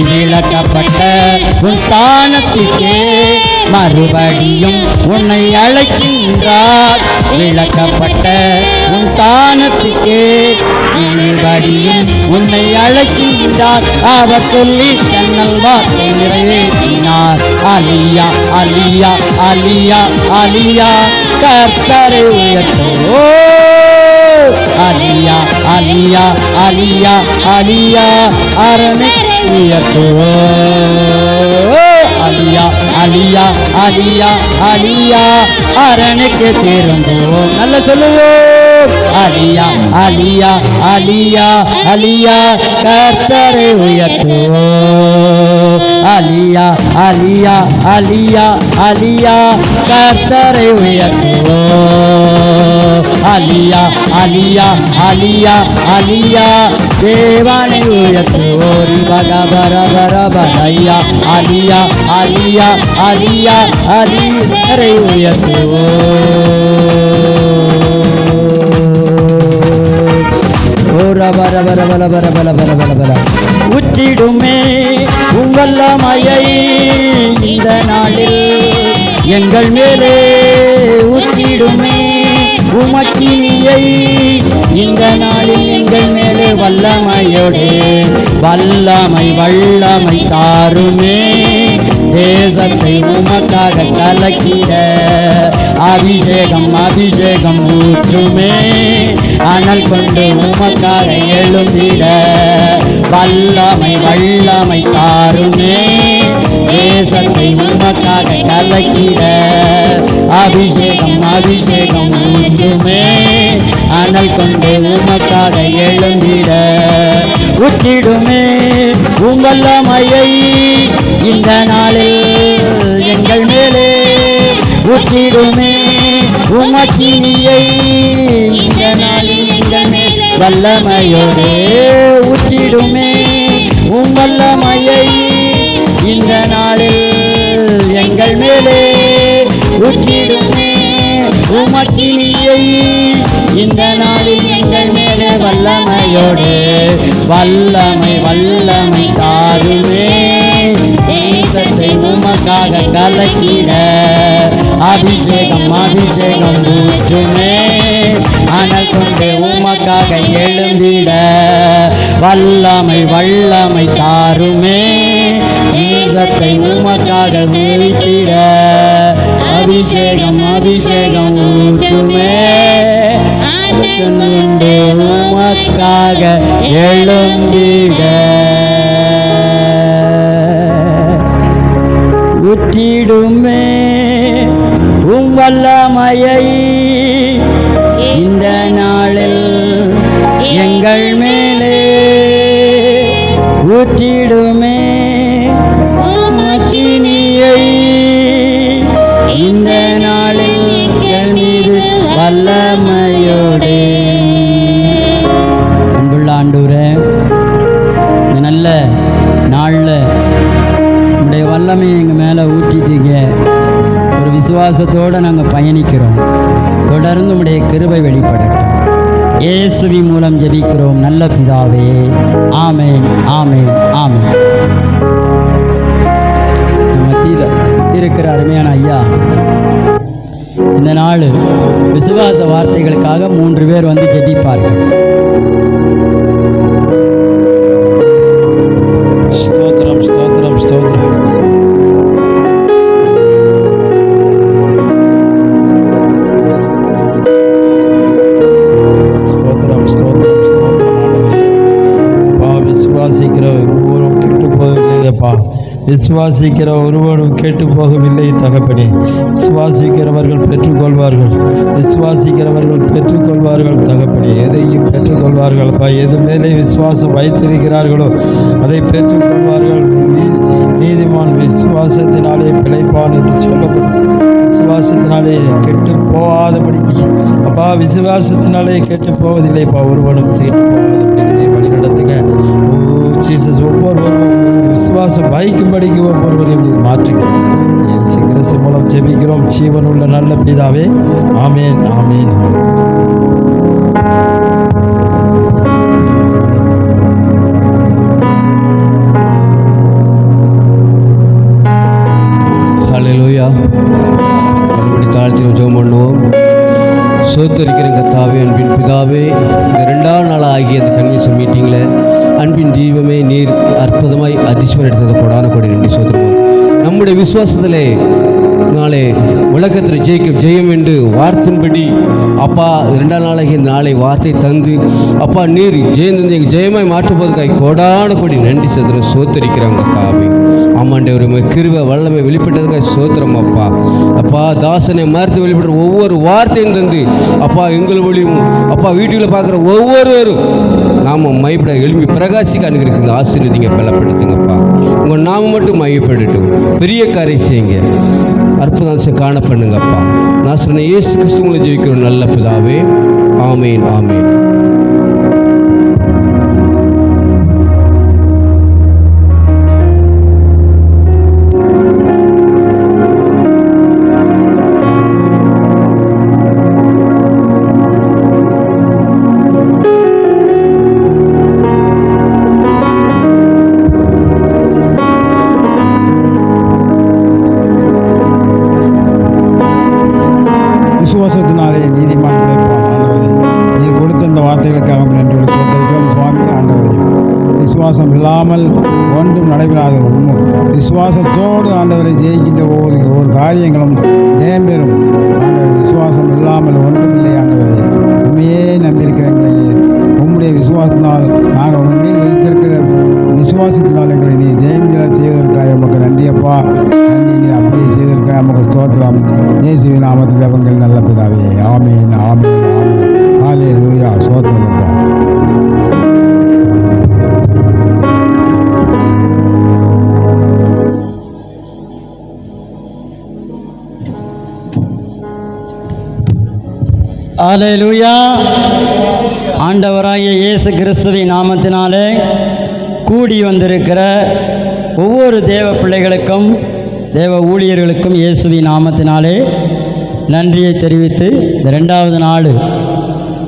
விளக்கப்பட்ட உன் ஸ்தானத்திற்கே மறுபடியும் உன்னை அழைக்கின்றார். விளக்கப்பட்ட உன் ஸ்தானத்திற்கே மறுபடியும் உன்னை அழைக்கின்றார். அவர் சொல்லி தன்னல் வார்த்தை நிறைவேற்றினார். அலியா அலியா அலியா அலியா கர்த்தரை உயர்த்துவோ. அலியா அலியா அலியா அலியா அரணுக்கு உயர்த்துவோ. அலியா அலியா அலியா அலியா அரணுக்கு திரும்புவோம். நல்ல சொல்லுவோம். அலியா அலியா அலியா அலியா கர்த்தரை உயர்த்துவோம். அலியா அலியா அலியா அலியா கர்த்தரை உயர்த்துவோம். அலியா அலியா அலியா அலியா தேவனை உயர்த்துவோர். பகபரபரபரையா அலியா அலியா அலியா அலியரை உயர்த்துவோர். உற்றிடுமே உவல்லமையை இந்த நாளில் எங்கள் மேலே உற்றிடுமே உமக்கினியை இந்த நாளில் எங்கள் மேலே வல்லமையோடு வல்லமை வல்லமை தாருமே. தேசத்தை உமக்காக கலக்கிட அபிஷேகம் அபிஷேகம் ஊற்றுமே. அனல் கொண்டு உமக்காக எழும்பிட வல்லமை வல்லமை தாருமே. தேசத்தை உமக்காக கலக்கிட அபிஷேகம் அபிஷேகம் ஊற்றுமே அனல் கொண்டு உமக்காக எழுந்திட ஊற்றிடுமே உங்கல்லமையை இந்த நாளில் எங்கள் மேலே ஊற்றிடுமே உமக்கினியை இந்த நாளில் எங்கள் மேலே வல்லமையோடு ஊற்றிடுமே உங்கல்லமையை இந்த நாளில் எங்கள் மேலே ஊற்றிடுமே உமக்கினியை இந்த நாளில் எங்கள் மேலே வல்லமையோடு வல்லமை வல்லமை தாருமே தேசத்தை உமக்காக கலக்கிட அபிஷேகம் அபிஷேகம் ஊற்றுமே அனல் கொண்டு உமக்காக எழும்பிட வல்லமை வல்லமை தாருமே தேசத்தை உமக்காக வீழ்த்திட அபிஷேகம் அபிஷேகம் ஊற்றுமே கொண்டு உமக்காக எழும்பிட ஊற்றிடுமே உம் வல்லமையை இந்த நாளில் எங்கள் மேலே ஊற்றிடுமே உமக்கினியை இந்த நாளில் எங்கள் மீது வல்லமையோடு. அன்புள்ள ஆண்டவரே, இந்த நல்ல நாளில் உங்களுடைய வல்லமையை எங்கள் மேலே ஊற்றிட்டீங்க. ஒரு விசுவாசத்தோடு நாங்கள் பயணிக்கிறோம். தொடர்ந்து உங்களுடைய கிருபை வெளிப்படட்டும். இயேசுவின் மூலம் ஜெபிக்கிறோம் நல்ல பிதாவே. ஆமென் ஆமென் ஆமென். மத்தியில் இருக்கிற அருமையான ஐயா, இந்த நாள் விசுவாச வார்த்தைகளுக்காக 3 பேர் வந்து ஜெபிப்பார்கள். ஸ்தோத்திரம் ஸ்தோத்திரம் ஸ்தோத்திரம். விசுவாசிக்கிற ஒருவரும் கெட்டு போகவில்லையப்பா. விசுவாசிக்கிற ஒருவரும் கெட்டு போகவில்லை தகப்பனே. விசுவாசிக்கிறவர்கள் பெற்றுக்கொள்வார்கள். விசுவாசிக்கிறவர்கள் பெற்றுக்கொள்வார்கள் தகப்பனே. எதையும் பெற்றுக்கொள்வார்கள் அப்பா. எது மேலே விசுவாசம் வைத்திருக்கிறார்களோ அதை பெற்றுக்கொள்வார்கள். நீதிமான் விசுவாசத்தினாலே பிழைப்பான் என்று சொல்லப்படும். விசுவாசத்தினாலே கெட்டு போகாதபடிக்கு அப்பா, விசுவாசத்தினாலே கெட்டு போவதில்லைப்பா. ஒருவனும் கெட்டு போகாதபடி வழி நடத்துங்க. ஜீசஸ் ஒவ்வொருவரும் விசுவாசம் வைக்கும்படிக்கு ஒவ்வொருவரையும் நீர் மாற்றுங்க. இயேசு கிறிஸ்து மூலம் ஜெபிக்கிறோம் ஜீவனுள்ள நல்ல பிதாவே. ஆமென் ஆமென். ஹல்லேலூயா. கண்மூடி தாழ்த்தி ஜெபம் பண்ணுவோம். சோத்தரிக்கிற கர்த்தாவே, அன்பின் பிதாவே, இந்த 2ஆம் நாள் ஆகிய அந்த கன்வென்ஷன் மீட்டிங்கில் அன்பின் தெய்வமே, நீர் அற்புதமாய் அதிசயம் எடுத்தது கொடான கொடி நன்றி சோதரமும். நம்முடைய விசுவாசத்திலே நாளை உலகத்தில் ஜெயம் என்று வார்த்தையின்படி அப்பா 2ஆம் நாளாகிய இந்த நாளை வார்த்தை தந்து அப்பா நீர் ஜெயம் ஜெயமாய் மாற்றுவதற்காக கொடான கொடி நன்றி சோதரம் சோத்தரிக்கிறவங்க தாவே. ஆமாண்டவரை கிருபை வல்லமை வெளிப்பட்டதுக்காக சோத்திரம் அப்பா. அப்பா தாசனை மறுத்து வெளிப்படுற ஒவ்வொரு வார்த்தையும் தந்து அப்பா எங்கள் வழியும் அப்பா வீட்டுக்குள்ள பார்க்குற ஒவ்வொருவரும் நாம மைப்பட எழுப்பி பிரகாசிக்க அனுகிறீங்க. ஆசீர்வதிங்க, பலப்படுத்துங்கப்பா. உங்கள் நாம மட்டும் மையப்படட்டும். பெரிய காரியம் செய்யுங்க, அற்புதம் காண பண்ணுங்கப்பா. நாசரனை இயேசு கிறிஸ்துவுல ஜெயிக்கிறோம் நல்ல பிதாவே. ஆமேன் ஆமேன். விசுவாசத்தினாலே நீதிமான் பிழைப்பான். ஆண்டவரே, நீர் கொடுத்த இந்த வார்த்தைகளுக்காக நன்றி சொல்லியிருக்கிறோம் சுவாமி. ஆண்டவரே, விசுவாசம் இல்லாமல் ஒன்றும் நடைபெறாது. விசுவாசத்தோடு ஆண்டவரை ஜெயிக்கின்ற ஒவ்வொரு காரியங்களும் ஜெயம் பெறும். ஆண்டவர், விசுவாசம் இல்லாமல் ஒன்றுமில்லை. ஆண்டவரே, உண்மையே நம்பியிருக்கிறீங்களே. உம்முடைய விசுவாசத்தினால் நாங்கள் உண்மையில் வைத்திருக்கிற விசுவாசத்தினால் எங்களை நீ ஜெயம் செய்வதற்காக உமக்கு நன்றி அப்பா. அப்பா. நன்றி, நீ அப்படியே செய்திருக்க நமக்கு ஸ்தோத்திரம். இயேசுவின் நாமத்தில் ஜெபங்கள் நல்ல பிதாவே. ஆமீன், ஆமீன், ஆமீன். ஹல்லேலூயா. ஸ்தோத்திரம் அப்பா. அல்லேலூயா. ஆண்டவராகிய இயேசு கிறிஸ்துவின் நாமத்தினாலே கூடி வந்திருக்கிற ஒவ்வொரு தேவ பிள்ளைகளுக்கும் தேவ ஊழியர்களுக்கும் இயேசுவின் நாமத்தினாலே நன்றியை தெரிவித்து இந்த 2வது நாள்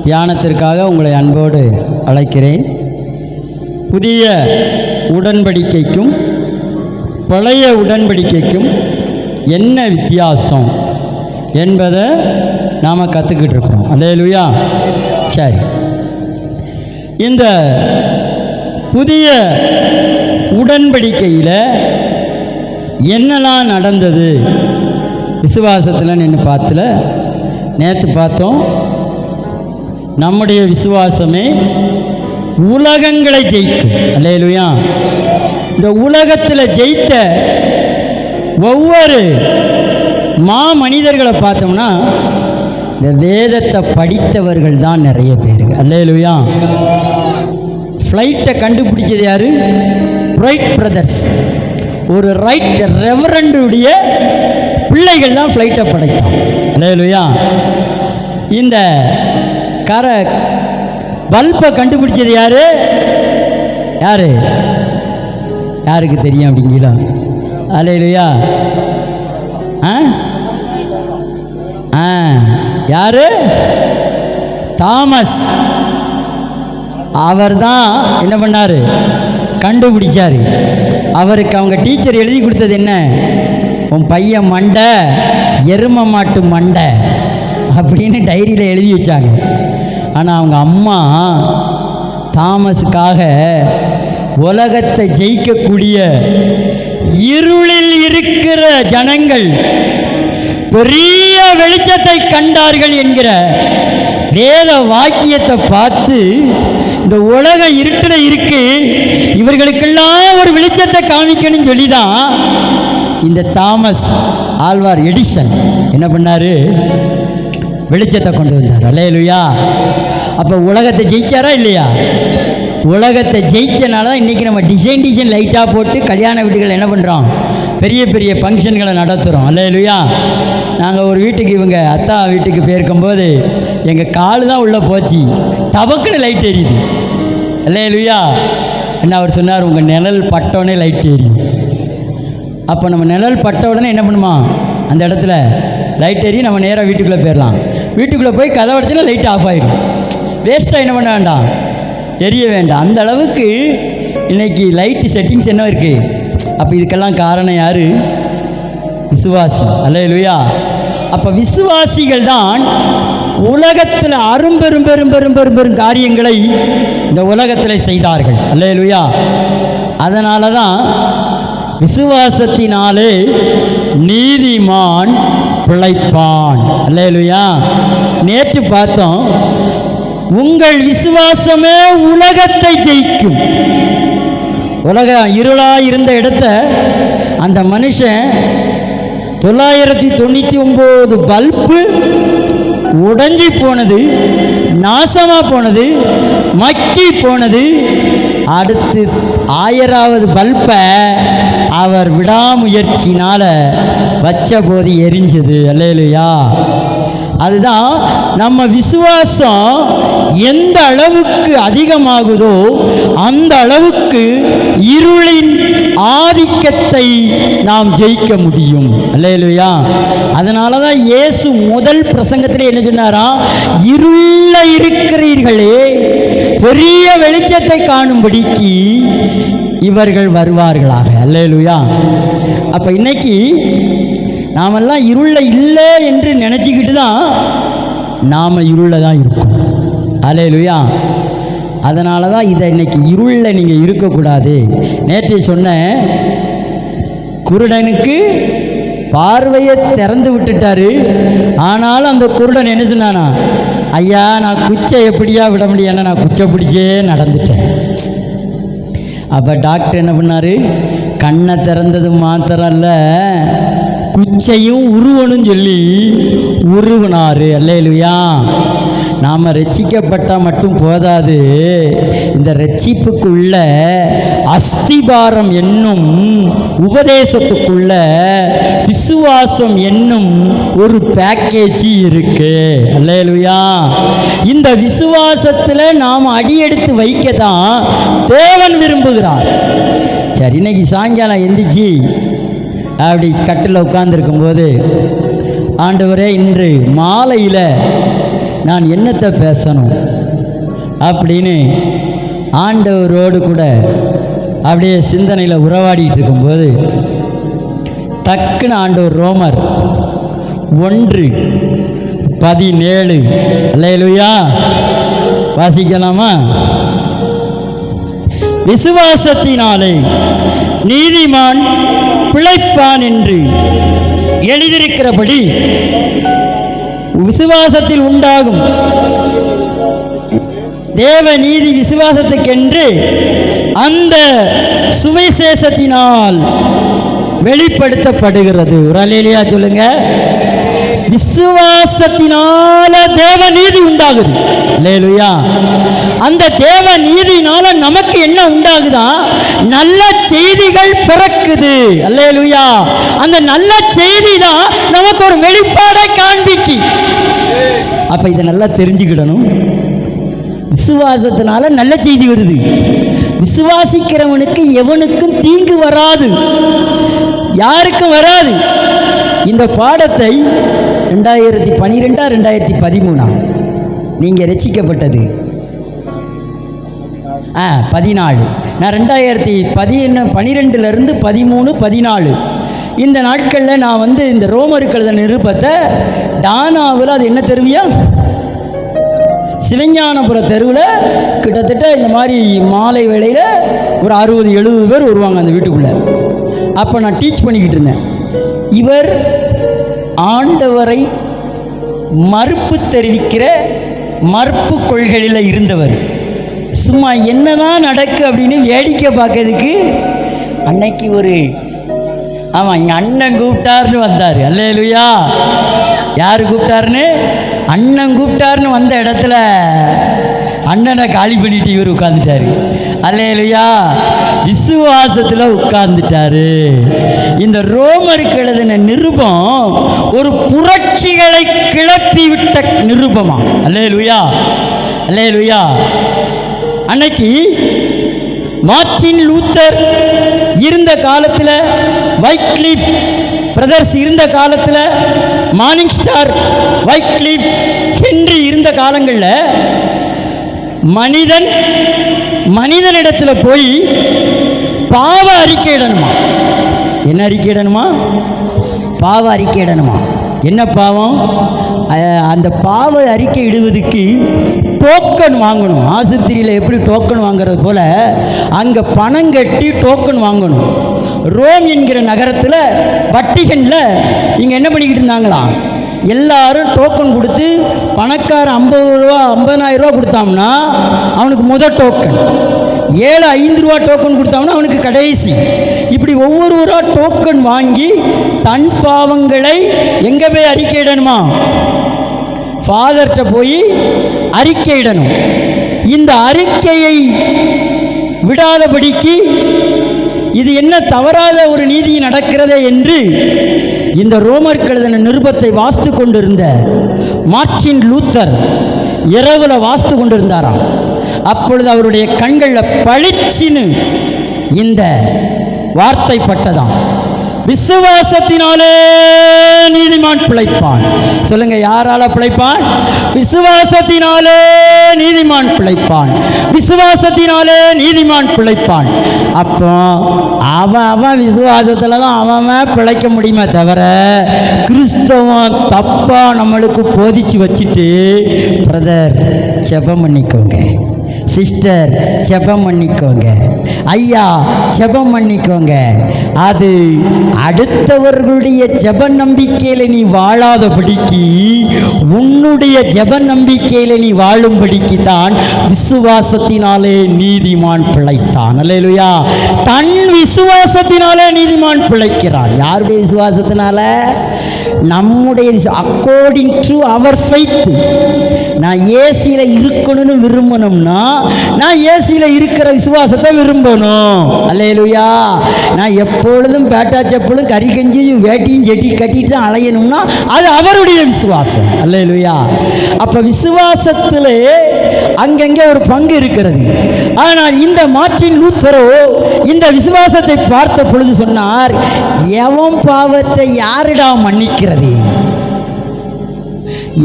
தியானத்திற்காக உங்களை அன்போடு அழைக்கிறேன். புதிய உடன்படிக்கைக்கும் பழைய உடன்படிக்கைக்கும் என்ன வித்தியாசம் என்பதை நாம் கற்றுக்கிட்டு இருக்கிறோம். அல்லேலூயா. சரி, இந்த புதிய உடன்படிக்கையில் என்னெல்லாம் நடந்தது விசுவாசத்தில் நின்று பார்த்துல நேற்று பார்த்தோம். நம்முடைய விசுவாசமே உலகங்களை ஜெயிக்கும். அல்லேலூயா. இந்த உலகத்தில் ஜெயித்த ஒவ்வொரு மனிதர்களை பார்த்தோம்னா இந்த வேதத்தை படித்தவர்கள் தான் நிறைய பேர். அல்லேலூயா. ஃப்ளைட்டை கண்டுபிடிச்சது யாரு? Wright brothers. ஒரு ரைட் ரெவரண்டுடைய பிள்ளைகள் தான் ஃப்ளைட்டை படைத்தான். அல்லேலூயா. இந்த பல்பை கண்டுபிடிச்சது யாரு? யாரு? யாருக்கு தெரியும் அப்படிங்களா? அல்லேலூயா. யாரு? தாமஸ். அவர் தான் என்ன பண்ணாரு? கண்டுபிடிச்சாரு. அவருக்கு அவங்க டீச்சர் எழுதி கொடுத்தது என்ன? உன் பையன் மண்டை எரும மாட்டு மண்டை அப்படின்னு டைரியில் எழுதி வச்சாங்க. ஆனால் அவங்க அம்மா தாமஸுக்காக உலகத்தை ஜெயிக்கக்கூடிய இருளில் இருக்கிற ஜனங்கள் பெரிய வெளிச்சத்தை கண்டார்கள் என்கிற வேத வாக்கியத்தை பார்த்து இந்த உலகம் இருட்டில் இருக்கு, இவர்களுக்கெல்லாம் ஒரு வெளிச்சத்தை காமிக்கணும்னு சொல்லிதான் இந்த தாமஸ் ஆல்வார் எடிசன் என்ன பண்ணாரு? வெளிச்சத்தை கொண்டு வந்தார். அல்லேலூயா. அப்போ உலகத்தை ஜெயிச்சாரா இல்லையா? உலகத்தை ஜெயிச்சனால தான் இன்றைக்கி நம்ம டிசைன் லைட்டாக போட்டு கல்யாண வீட்டுகள் என்ன பண்ணுறோம்? பெரிய பெரிய ஃபங்க்ஷன்களை நடத்துகிறோம். அல்லேலூயா. நாங்கள் ஒரு வீட்டுக்கு இவங்க அத்தா வீட்டுக்கு போயிருக்கும்போது எங்கள் கால் தான் உள்ளே போச்சு, டபக்குன்னு லைட் எரியுது. அல்லேலூயா. என்ன அவர் சொன்னார்? உங்கள் நிழல் பட்டோடனே லைட் எரியும். அப்போ நம்ம நிழல் பட்ட உடனே என்ன பண்ணுமா? அந்த இடத்துல லைட் எரி, நம்ம நேராக வீட்டுக்குள்ளே போயிடலாம். வீட்டுக்குள்ளே போய் கதவை இடத்துல லைட் ஆஃப் ஆகிடும். வேஸ்ட்டாக என்ன பண்ண வேண்டாம், எரிய வேண்டாம். அந்த அளவுக்கு இன்றைக்கி லைட்டு செட்டிங்ஸ் என்ன இருக்குது. அப்போ இதுக்கெல்லாம் காரணம் யார்? விசுவாசி. அல்லேலூயா. அப்போ விசுவாசிகள் தான் உலகத்தில் அரும்பெரும் பெரும் பெரும் பெரும் பெரும் காரியங்களை இந்த உலகத்தில் செய்தார்கள். அல்லேலூயா. அதனால தான் விசுவாசத்தினாலே நீதிமான் பிழைப்பான். அல்லேலூயா. நேற்று பார்த்தோம், உங்கள் விசுவாசமே உலகத்தை ஜெயிக்கும். உலகம் இருளாக இருந்த இடத்த அந்த மனுஷன் 999 பல்பு உடைஞ்சி போனது, நாசமாக போனது, மக்கி போனது. அடுத்து 1000வது பல்பை அவர் விடாமுயற்சினால் வச்ச போது எரிஞ்சது. அல்லேலூயா. அதுதான் நம்ம விசுவாசம் எந்த அளவுக்கு அதிகமாகுதோ அந்த அளவுக்கு இருளின் ஆதிக்கத்தை நாம் ஜெயிக்க முடியும். அல்லேலூயா. அதனால தான் இயேசு முதல் பிரசங்கத்திலே என்ன சொன்னாரா? இருள இருக்கிறீர்களே, பெரிய வெளிச்சத்தை காணும்படிக்கு இவர்கள் வருவார்களாக. அல்லேலூயா. அப்போ இன்னைக்கு நாமெல்லாம் இருளில் இல்லை என்று நினச்சிக்கிட்டு தான் நாம் இருளில் தான் இருக்கோம். அல்லேலூயா. அதனால தான் இதை இன்னைக்கு இருளில் நீங்கள் இருக்கக்கூடாது. நேற்று சொன்னேன், குருடனுக்கு பார்வையை திறந்து விட்டுட்டாரு. ஆனாலும் அந்த குருடன் என்ன சொன்னானா? ஐயா, நான் குச்சை எப்படியா விட முடியாது, நான் குச்சை பிடிச்சே நடந்துட்டேன். அப்போ டாக்டர் என்ன பண்ணார்? கண்ணை திறந்தது மாத்திரம் இல்லை, குச்சையும் உருவனும் சொல்லி உருவினார். அல்லேலூயா. நாம் ரட்சிக்கப்பட்டால் மட்டும் போதாது, இந்த ரட்சிப்புக்குள்ள அஸ்திபாரம் என்னும் உபதேசத்துக்குள்ள விசுவாசம் என்னும் ஒரு பேக்கேஜ் இருக்கு. அல்லேலூயா. இந்த விசுவாசத்தில் நாம் அடியெடுத்து வைக்க தான் தேவன் விரும்புகிறார். சரி, இன்னைக்கு சாயங்காலம் எந்திரிச்சு அப்படி கட்டில் உட்கார்ந்துருக்கும்போது, ஆண்டவரே இன்று மாலையில் நான் என்னத்தை பேசணும் அப்படின்னு ஆண்டவரோடு கூட அப்படியே சிந்தனையில் உறவாடிட்டு இருக்கும்போது டக்குன்னு ஆண்டவர் ரோமர் 1:17 அல்லேலூயா வாசிக்கலாமா? விசுவாசத்தினாலே நீதிமான் பிழைப்பான் என்று எழுதியிருக்கிறபடி விசுவாசத்தில் உண்டாகும் தேவ நீதி விசுவாசத்துக்கென்று அந்த சுவிசேஷத்தினால் வெளிப்படுத்தப்படுகிறது. ஒரு அல்லேலூயா சொல்லுங்க. விசுவாசத்தினால தேவ நீதி உண்டாகுது. அல்லேலூயா. அந்த தேவ நீதினால நமக்கு என்ன உண்டாகுதா? நல்ல செய்திகள் பிறக்குது. அல்லேலூயா. அந்த நல்ல செய்தி தான் நமக்கு ஒரு வெளிப்பாடை காண்பிக்கு. அப்ப இதை நல்லா தெரிஞ்சுக்கிடணும். விசுவாசத்தினால நல்ல செய்தி வருது. விசுவாசிக்கிறவனுக்கு எவனுக்கும் தீங்கு வராது, யாருக்கும் வராது. இந்த பாடத்தை 2012 2013 நீங்கள் ரட்சிக்கப்பட்டது 14. நான் 2012 13 14 இந்த நாட்களில் நான் இந்த ரோமருக்கு எழுதின நிருபத்தை டானாவில், அது என்ன தெருவியா, சிவஞானபுர தெருவில் கிட்டத்தட்ட இந்த மாதிரி மாலை வேளையில் ஒரு 60-70 பேர் வருவாங்க அந்த வீட்டுக்குள்ளே. அப்போ நான் டீச் பண்ணிக்கிட்டு இருந்தேன். இவர் ஆண்டவரை மறுப்பு தெரிவிக்கிற மறுப்பு கொள்கையில் இருந்தவர். சும்மா என்னதான் நடக்கு அப்படின்னு வேடிக்கை பார்க்கறதுக்கு அன்னைக்கு ஆமாம், எங்கள் அண்ணன் கூப்பிட்டாருன்னு வந்தார். அல்லேலூயா. யார் கூப்பிட்டாருன்னு? அண்ணன் கூப்பிட்டாருன்னு வந்த இடத்துல அண்ணனை காலி பண்ணிட்டு இவர் உட்கார்ந்துட்டாரு. அல்லேலூயா. விசுவாசத்தில் உட்கார்ந்துட்டாரு. இந்த ரோமருக்கு எழுதின நிருபம் ஒரு புரட்சிகளை கிளப்பி விட்ட நிருபமா. அல்லேலூயா. அல்லேலூயா. அன்னைக்கு மார்ட்டின் லூத்தர் இருந்த காலத்தில், வைக்லிஃப் பிரதர்ஸ் இருந்த காலத்தில், மார்னிங் ஸ்டார், வைக்லிஃப், ஹென்றி இருந்த காலங்களில் மனிதனிடத்தில் போய் பாவ அறிக்கையிடணுமா. என்ன அறிக்கையிடணுமா? பாவ அறிக்கையிடணுமா. என்ன பாவம்? அந்த பாவ அறிக்கை இடுவதுக்கு டோக்கன் வாங்கணும். ஆஸ்பத்திரியில் எப்படி டோக்கன் வாங்குறது போல் அங்கே பணம் கட்டி டோக்கன் வாங்கணும். ரோம் என்கிற நகரத்தில் வட்டிகனில் இங்கே என்ன பண்ணிக்கிட்டு இருந்தாங்களாம், எல்லாரும் டோக்கன் கொடுத்து பணக்காரன் 50,000 ரூபா கொடுத்தாம்னா அவனுக்கு முதல் டோக்கன், 5 ரூபா டோக்கன் கொடுத்தாம்னா அவனுக்கு கடைசி. இப்படி ஒவ்வொருவராக டோக்கன் வாங்கி தன் பாவங்களை எங்கே போய் அறிக்கையிடணுமா? ஃபாதர்கிட்ட போய் அறிக்கையிடணும். இந்த அறிக்கையை விடாதபடிக்கு இது என்ன தவறாத ஒரு நீதி நடக்கிறதே என்று இந்த ரோமருக்கு எழுதின நிருபத்தை வாசித்து கொண்டிருந்த மார்ட்டின் லூத்தர் இரவுல வாசித்து கொண்டிருந்தாராம். அப்பொழுது அவருடைய கண்களில் பளிச்சின்னு இந்த வார்த்தை பட்டதாம், விசுவாசத்தினாலே நீதிமான் பிழைப்பான். சொல்லுங்க, யாரால பிழைப்பான்? விசுவாசத்தினாலே நீதிமான் பிழைப்பான். விசுவாசத்தினாலே நீதிமான் பிழைப்பான். அப்போ அவன் விசுவாசத்துல தான் அவன் பிழைக்க முடியுமே தவிர கிறிஸ்தவன் தப்பா நம்மளுக்கு போதிச்சு வச்சுட்டு, பிரதர் ஜெபம் பண்ணிக்கோங்க, சிஸ்டர் ஜெபம் பண்ணிக்கோங்க, ஐயா ஜெபம் பண்ணிக்கோங்க. அது அடுத்தவர்களுடைய ஜெப நம்பிக்கையில் நீ வாழாதபடிக்கு உன்னுடைய ஜெப நம்பிக்கையில் நீ வாழும்படிக்கு தான் விசுவாசத்தினாலே நீதிமான் பிழைத்தான். அல்லேலூயா. தன் விசுவாசத்தினாலே நீதிமான் பிழைக்கிறான். யாருடைய விசுவாசத்தினால? நம்முடைய அக்கார்டிங் டு அவர் ஃபெய்த். நான் ஏசியில் இருக்கணும்னு விரும்பணும்னா நான் ஏசியில் இருக்கிற விசுவாசத்தை விரும்பணும். அல்லேலூயா. நான் எப்பொழுதும் பேட்டா செப்பலும் கறி கஞ்சியும் வேட்டியும் செட்டி கட்டிட்டு தான் அலையணும்னா அது அவருடைய விசுவாசம். அல்லேலூயா. அப்போ விசுவாசத்தில் அங்கங்கே ஒரு பங்கு இருக்கிறது. ஆனால் இந்த மார்ட்டின் லூத்தரோ இந்த விசுவாசத்தை பார்த்த பொழுது சொன்னார், எவன் பாவத்தை யாரிடா மன்னிக்கிறது?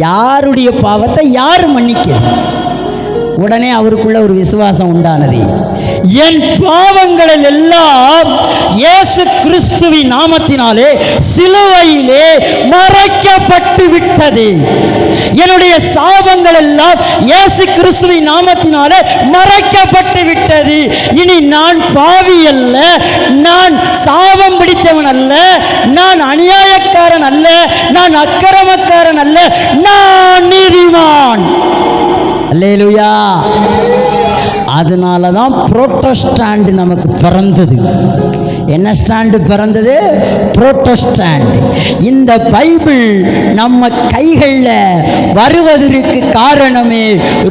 யாருடைய பாவத்தை யார் மன்னிக்கிறது? உடனே அவருக்குள்ள ஒரு விசுவாசம் உண்டானது. என் பாவங்களில் எல்லாம் இயேசு கிறிஸ்துவின் நாமத்தினாலே சிலுவையிலே மறைக்கப்பட்டு விட்டது. என்னுடைய சாபங்கள் எல்லாம் இயேசு கிறிஸ்துவின் நாமத்தினாலே மறைக்கப்பட்டு விட்டது. இனி நான் பாவி அல்ல, நான் சாபம் பிடித்தவன் அல்ல, நான் அநியாயக்காரன் அல்ல, நான் அக்கிரமக்காரன் அல்ல, நான் நீதிமான். அல்லேலூயா. அதனால தான் புரோட்டஸ்டாண்ட் நமக்கு பிறந்தது. என்ன ஸ்டாண்டு பிறந்தது? புரோட்டஸ்டாண்ட். இந்த பைபிள் நம்ம கைகளில் வருவதற்கு காரணமே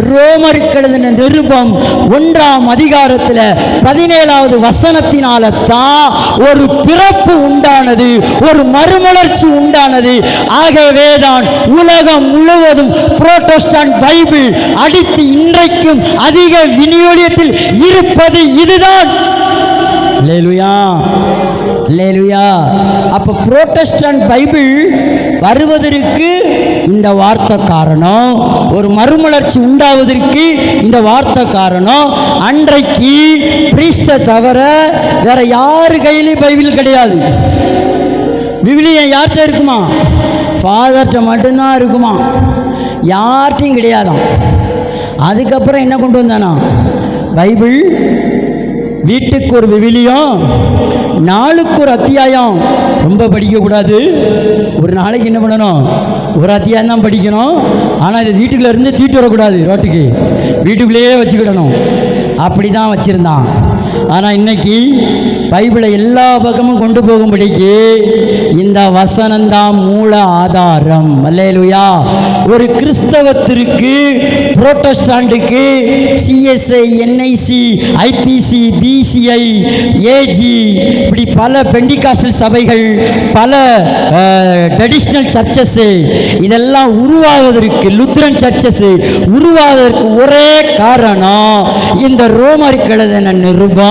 ரோமருக்கு எழுதின நிருபம் 1ஆம் அதிகாரத்தில் 17வது வசனத்தினால தான் ஒரு பிறப்பு உண்டானது, ஒரு மறுமலர்ச்சி உண்டானது. ஆகவே தான் உலகம் முழுவதும் புரோட்டஸ்டாண்ட் பைபிள் அடித்து இன்றைக்கும் அதிக விநியோகத்தில் இருப்பது இதுதான். அல்லேலூயா, அல்லேலூயா. அப்போ புரோட்டஸ்டன்ட் பைபிள் வருவதற்கு இந்த வார்த்தை காரணம், ஒரு மறுமலர்ச்சி உண்டாவதற்கு இந்த வார்த்தை காரணம். அன்றைக்கு பிரீஸ்டை தவிர வேற யாரு கையிலையும் பைபிள் கிடையாது. விவிலியம் யார்கிட்ட இருக்குமா? ஃபாதர்கிட்ட மட்டும்தான் இருக்குமா, யார்கிட்டையும் கிடையாதான். அதுக்கப்புறம் என்ன கொண்டு வந்தானா? பைபிள் வீட்டுக்கு ஒரு விவிலியம், நாளுக்கு ஒரு அத்தியாயம். ரொம்ப படிக்கக்கூடாது. ஒரு நாளைக்கு என்ன பண்ணணும்? ஒரு அத்தியாயம் தான் படிக்கணும். ஆனால் இது வீட்டுக்குள்ளே இருந்து தூக்கிட்டு வரக்கூடாது, ரோட்டுக்கு வீட்டுக்குள்ளேயே வச்சுக்கிடணும். அப்படி தான் வச்சுருந்தான். ஆனால் இன்னைக்கு பைபிளை எல்லா பக்கமும் கொண்டு போகும்படிக்கு இந்த வசனம்தான் மூல ஆதாரம். அல்லேலூயா. ஒரு கிறிஸ்தவத்திற்கு, புரோட்டஸ்டாண்டுக்கு CSI, NIC, IPC, PCI, AG, இப்படி பல பெண்டிகாஸ்டல் சபைகள், பல ட்ரெடிஷ்னல் சர்ச்சஸ் இதெல்லாம் உருவாவதற்கு, லுத்ரன் சர்ச்சஸ் உருவாவதற்கு ஒரே காரணம் இந்த ரோமருக்கு எழுதின நிருபம்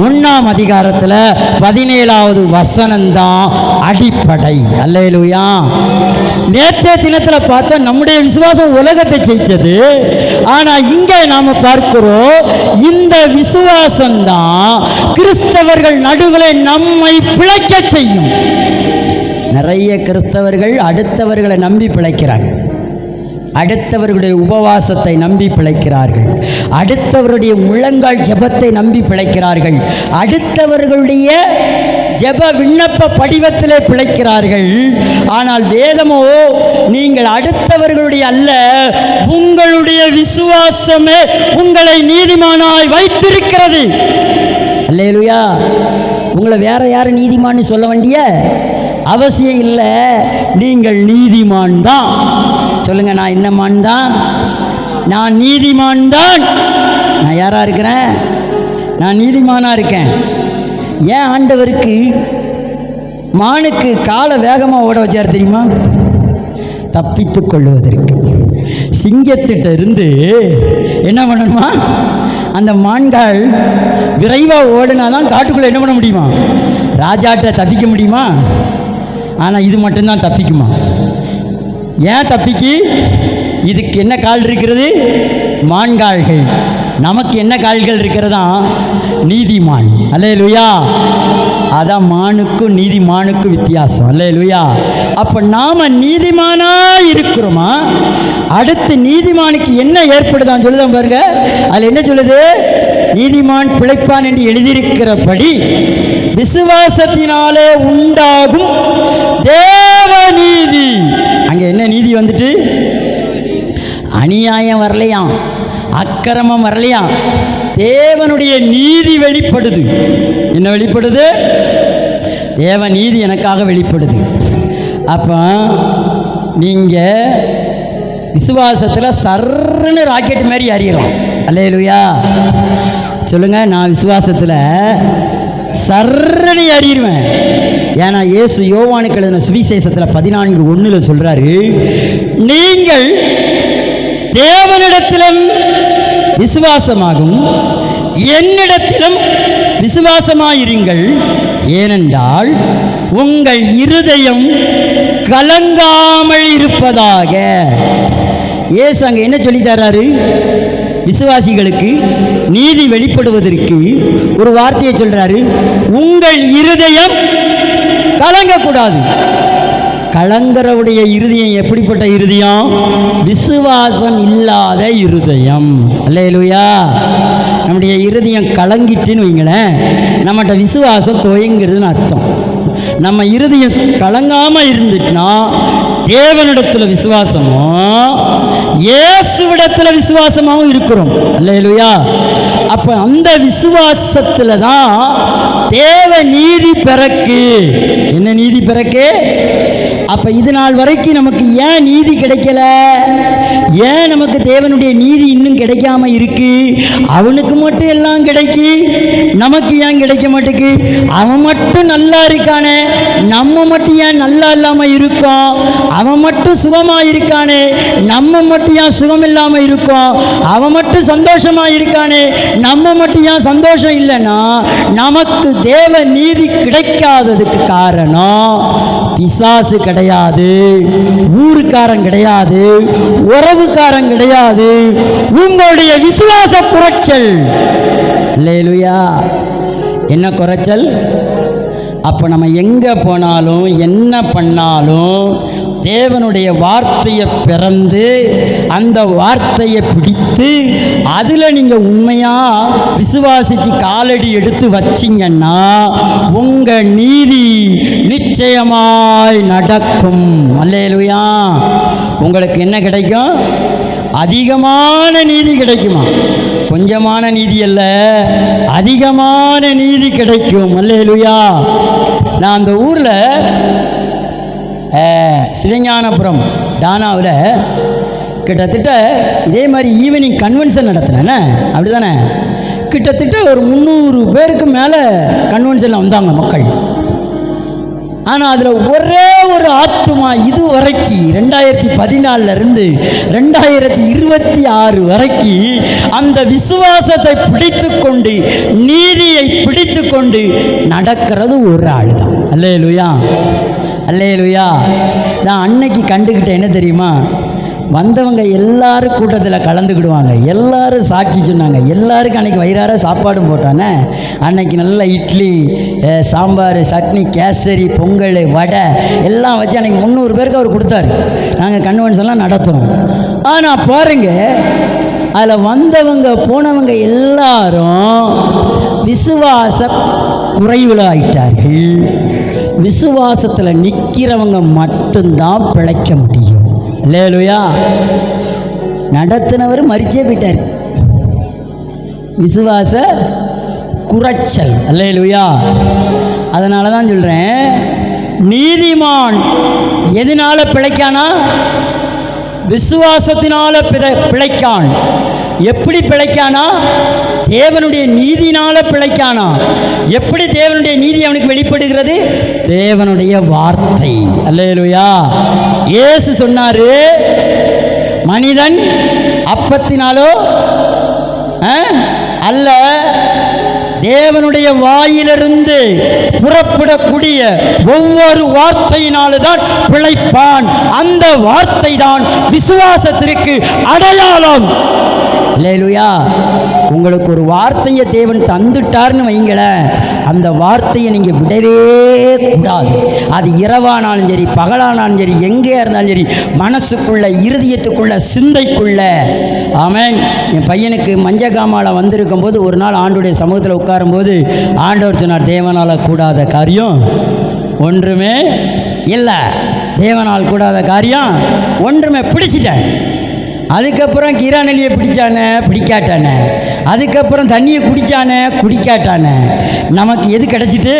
1ஆம் அதிகாரத்தில் 17வது வசனம்தான் அடிப்படை. அல்லேலூயா. நேற்றைய தினத்தில் பார்த்தா நம்முடைய விசுவாசம் உலகத்தை செய்தது. ஆனால் இங்கே நாம் பார்க்கிறோம், இந்த விசுவாசம் தான் கிறிஸ்தவர்கள் நடுவில் நம்மை பிழைக்க செய்யும். நிறைய கிறிஸ்தவர்கள் அடுத்தவர்களை நம்பி பிழைக்கிறாங்க, அடுத்தவர்களுடைய உபவாசத்தை நம்பி பிழைக்கிறார்கள், அடுத்தவருடைய முழங்கால் ஜெபத்தை நம்பி பிழைக்கிறார்கள், அடுத்தவர்களுடைய ஜெப விண்ணப்ப படிவத்திலே பிழைக்கிறார்கள். ஆனால் வேதமோ, நீங்கள் அடுத்தவர்களுடைய அல்ல, உங்களுடைய விசுவாசமே உங்களை நீதிமானாய் வைத்திருக்கிறது. அல்லேலூயா. உங்களை வேற யாரும் நீதிமான்னு சொல்ல வேண்டிய அவசியம் இல்லை. நீங்கள் நீதிமான் தான். சொல்லுங்க, நான் என்னமான் தான்? நான் நீதிமான் தான். நான் யாரா இருக்கிறேன்? நான் நீதிமானா இருக்கேன். ஏன் ஆண்டவருக்கு மானுக்கு காலை வேகமாக ஓட வச்சார் தெரியுமா? தப்பித்து கொள்வதற்கு. சிங்கத்திட்ட இருந்து என்ன பண்ணணுமா? அந்த மான்கள் விரைவாக ஓடினாதான் காட்டுக்குள்ளே என்ன பண்ண முடியுமா? ராஜாட்ட தப்பிக்க முடியுமா? ஆனால் இது மட்டும்தான் தப்பிக்குமா? ஏன் தப்பிக்கு? இதுக்கு என்ன கால் இருக்கிறது? மான்கால்கள். நமக்கு என்ன கால்கள் இருக்கிறதா? நீதிமான். அல்லேலூயா. அதான் மானுக்கும் நீதிமானுக்கும் வித்தியாசம். அல்லேலூயா. அப்போ நாம் நீதிமானா இருக்கிறோமா? அடுத்து நீதிமானுக்கு என்ன ஏற்படுதான் சொல்லுதான் பாருங்க. அதில் என்ன சொல்லுது? நீதிமான் பிழைப்பான் என்று எழுதியிருக்கிறபடி விசுவாசத்தினாலே உண்டாகும் தேவ நீதி. அங்கே என்ன நீதி வந்துட்டு? அநியாயம் வரலையாம், அக்கிரமம் வரலையாம், தேவனுடைய நீதி வெளிப்படுது. என்ன வெளிப்படுது? தேவ நீதி எனக்காக வெளிப்படுது. அப்போ நீங்கள் விசுவாசத்தில் சர்ன்னு ராக்கெட் மாதிரி அறிகிறோம். அல்லேலூயா சொல்லுங்கள். நான் விசுவாசத்தில் சர்ன்னு அறிடுவேன். ஏன்னா இயேசு யோவானுக்கு எழுதின சுவிசேஷத்தில் 14:1 சொல்கிறாரு, நீங்கள் தேவனிடத்திலும் விசுவாசமாகும் என்னிடத்திலும் விசுவாசமாயிருங்கள், ஏனென்றால் உங்கள் இருதயம் கலங்காமல் இருப்பதாக. இயேசு அங்கே என்ன சொல்லி தர்றாரு? விசுவாசிகளுக்கு நீதி வெளிப்படுவதற்கு ஒரு வார்த்தையை சொல்றாரு, உங்கள் இருதயம் கலங்கக்கூடாது. கலங்கரவுடைய இருதயம் எப்படிப்பட்ட இருதயம்? விசுவாசம் இல்லாத இருதயம். அல்லேலூயா. நம்முடைய இருதயம் கலங்கிட்டுன்னு வைங்களேன், நம்மகிட்ட விசுவாசம் துவங்குறதுன்னு அர்த்தம். நம்ம இருதயம் கலங்காமல் இருந்துட்டுனா தேவனிடத்தில் விசுவாசமும் இயேசுவிடத்தில் விசுவாசமாகவும் இருக்கிறோம். அல்லேலூயா. அப்போ அந்த விசுவாசத்தில் தான் தேவ நீதி பிறக்கு. என்ன நீதி பிறக்கு? அப்போ இது நாள் வரைக்கும் நமக்கு ஏன் நீதி கிடைக்கல? ஏன் நமக்கு தேவனுடைய நீதி இன்னும் கிடைக்காம இருக்கு? அவனுக்கு மட்டும் எல்லாம் கிடைக்கி, நமக்கு ஏன் கிடைக்க மாட்டேக்கு? அவன் மட்டும் நல்லா இருக்கானே, நம்ம மட்டும் ஏன் நல்லா இல்லாமல் இருக்கோம்? அவன் மட்டும் சுகமாக இருக்கானே, நம்ம மட்டும் ஏன் சுகம் இல்லாமல் இருக்கோம்? அவன் மட்டும் சந்தோஷமாக இருக்கானே, நம்ம மட்டும் ஏன் சந்தோஷம் இல்லைன்னா நமக்கு தேவ நீதி கிடைக்காததுக்கு காரணம் பிசாசு கிடையாது, ஊருக்காரன் கிடையாது, உறவுக்காரன் கிடையாது, உங்களுடைய விசுவாச குறைச்சல். அல்லேலூயா. என்ன குறைச்சல்? அப்போ நம்ம எங்கே போனாலும் என்ன பண்ணாலும் தேவனுடைய வார்த்தையை பிறந்து அந்த வார்த்தையை பிடித்து அதில் நீங்கள் உண்மையாக விசுவாசித்து காலடி எடுத்து வச்சிங்கன்னா உங்கள் நீதி நிச்சயமாய் நடக்கும். அல்லேலூயா. உங்களுக்கு என்ன கிடைக்கும்? அதிகமான நீதி கிடைக்குமா? கொஞ்சமான நீதி அல்ல, அதிகமான நீதி கிடைக்கும். அல்லேலூயா. நான் அந்த ஊரில் சிவஞானபுரம் டானாவில் கிட்டத்தட்ட இதே மாதிரி ஈவினிங் கன்வென்ஷன் நடத்தினேண்ணே. அப்படி தானே? கிட்டத்தட்ட ஒரு 300 பேருக்கு மேலே கன்வென்ஷனில் வந்தாங்க மக்கள். ஆனால் அதில் ஒரே ஒரு ஆத்துமா இது வரைக்கும் 2014 2026 வரைக்கும் அந்த விசுவாசத்தை பிடித்து கொண்டு நீதியை பிடித்து கொண்டு நடக்கிறது ஒரு ஆள் தான். அல்லேலூயா. அல்லேலூயா. நான் அன்னைக்கு கண்டுக்கிட்டேன் என்ன தெரியுமா? வந்தவங்க எல்லாரும் கூட்டத்தில் கலந்துக்கிடுவாங்க, எல்லாரும் சாட்சி சொன்னாங்க, எல்லாருக்கும் அன்றைக்கி வயிறார சாப்பாடும் போட்டானே. அன்னைக்கு நல்ல இட்லி, சாம்பார், சட்னி, கேசரி, பொங்கல், வடை எல்லாம் வச்சு அன்றைக்கி 300 பேருக்கு அவர் கொடுத்தாரு. நாங்கள் கன்வென்ஷன்லாம் நடத்துகிறோம். ஆனால் பாருங்க, அதில் வந்தவங்க போனவங்க எல்லாரும் விசுவாச குறைவில் ஆயிட்டார்கள். விசுவாசத்தில் நிற்கிறவங்க மட்டும்தான் பிழைக்க முடியும். அல்லேலூயா. நடத்தினவர் மரிச்சே போயிட்டார். விசுவாச குறைச்சல். அல்லேலூயா. அதனால தான் சொல்கிறேன், நீதிமான் எதனால பிழைக்கானா? விசுவாசத்தினால பிழைக்கான். எப்படி பிழைக்கானா? தேவனுடைய நீதினால பிழைக்கானா? எப்படி தேவனுடைய நீதி அவனுக்கு வெளிப்படுகிறது? தேவனுடைய வார்த்தை. அல்லேலூயா. இயேசு சொன்னாரு, மனிதன் அப்பத்தினாலோ அல்ல, தேவனுடைய வாயிலிருந்து புறப்படக்கூடிய ஒவ்வொரு வார்த்தையினால்தான் பிழைப்பான். அந்த வார்த்தை தான் விசுவாசத்திற்கு அடையாளம். அல்லேலூயா. உங்களுக்கு ஒரு வார்த்தையை தேவன் தந்துட்டார்னு வைங்களேன், அந்த வார்த்தையை நீங்கள் விடவே கூடாது. அது இரவானாலும் சரி, பகலானாலும் சரி, எங்கே இருந்தாலும் சரி, மனசுக்குள்ள, இருதயத்துக்குள்ள, சிந்தைக்குள்ள. ஆமென். என் பையனுக்கு மஞ்சகாமால வந்திருக்கும் போது ஒரு நாள் ஆண்டுடைய சமூகத்தில் உட்காரும்போது ஆண்டவர் சொன்னார், தேவனால் கூடாத காரியம் ஒன்றுமே இல்லை. தேவனால் கூடாத காரியம் ஒன்றுமே. பிடிச்சிட்டேன். அதுக்கப்புறம் கீராநெல்லியை பிடிச்சானே, பிடிக்காட்டானே. அதுக்கப்புறம் தண்ணியை குடித்தானே, குடிக்காட்டானே. நமக்கு எது கிடச்சிட்டு?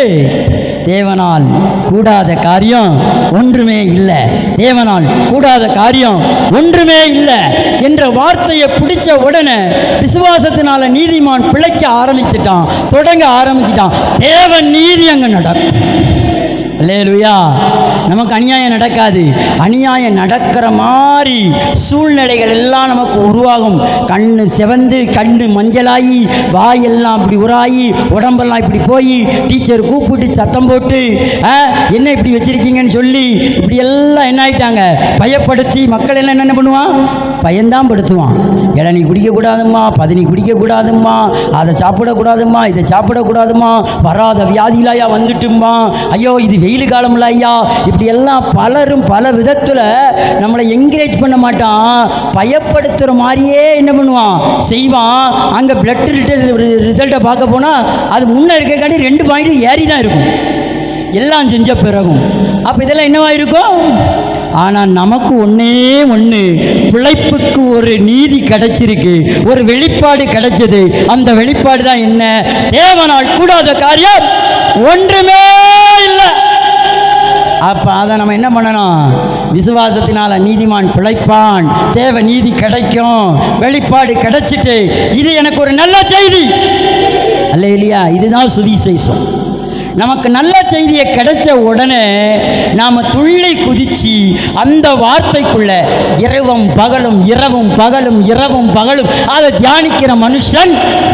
தேவனால் கூடாத காரியம் ஒன்றுமே இல்லை. தேவனால் கூடாத காரியம் ஒன்றுமே இல்லை என்ற வார்த்தையை பிடிச்ச உடனே விசுவாசத்தினால நீதிமான் பிழைக்க ஆரம்பித்துட்டான், தொடங்க ஆரம்பிச்சிட்டான். தேவன் நீதி அங்கே நடக்கும். அல்லேலூயா. நமக்கு அநியாயம் நடக்காது. அநியாயம் நடக்கிற மாதிரி சூழ்நிலைகள் எல்லாம் நமக்கு உருவாகும். கண்ணு செவந்து, கண்ணு மஞ்சளாகி, வாயெல்லாம் இப்படி உராயி, உடம்பெல்லாம் இப்படி போய் டீச்சர் கூப்பிட்டு சத்தம் போட்டு என்ன இப்படி வச்சுருக்கீங்கன்னு சொல்லி இப்படி எல்லாம் என்ன ஆயிட்டாங்க, பயப்படுத்தி மக்கள் எல்லாம் என்ன பண்ணுவான்? பயந்தான் படுத்துவான். இளநீ குடிக்கக்கூடாதும்மா, பதனி குடிக்கக்கூடாதும்மா, அதை சாப்பிடக்கூடாதும்மா, இதை சாப்பிடக்கூடாதும்மா, வராத வியாதியிலாயா வந்துட்டும்மா, ஐயோ இது வெயில் காலம்ல ஐயா, இப்படி எல்லாம் பலரும் பல விதத்தில் நம்மளை என்கரேஜ் பண்ண மாட்டான், பயப்படுத்துகிற மாதிரியே என்ன பண்ணுவான், செய்வான். அங்கே பிளட் ரிசல்ட்டை பார்க்க போனால் அது முன்னே இருக்கக்காட்டி 2 பாயிண்ட் ஏறி தான் இருக்கும் எல்லாம் செஞ்ச பிறகும். அப்போ இதெல்லாம் என்னவா இருக்கும்? ஆனால் நமக்கு ஒன்றே ஒன்று, பிழைப்புக்கு ஒரு நீதி கிடைச்சிருக்கு, ஒரு வெளிப்பாடு கிடைச்சது. அந்த வெளிப்பாடு தான் என்ன? தேவனால் கூடாத காரியம் ஒன்றுமே இல்லை. அப்போ அதை நம்ம என்ன பண்ணணும்? விசுவாசத்தினால நீதிமான் பிழைப்பான், தேவ நீதி கிடைக்கும், வெளிப்பாடு கிடைச்சிட்டு இது எனக்கு ஒரு நல்ல செய்தி. அல்லேலூயா. இதுதான் சுவிசேஷம். நமக்கு நல்ல செய்தியை கிடைச்ச உடனே நாம் துள்ளி குதிச்சு அந்த வார்த்தைக்குள்ள இரவும் பகலும் இரவும் பகலும் இரவும் பகலும் அதை தியானிக்கிற மனுஷன்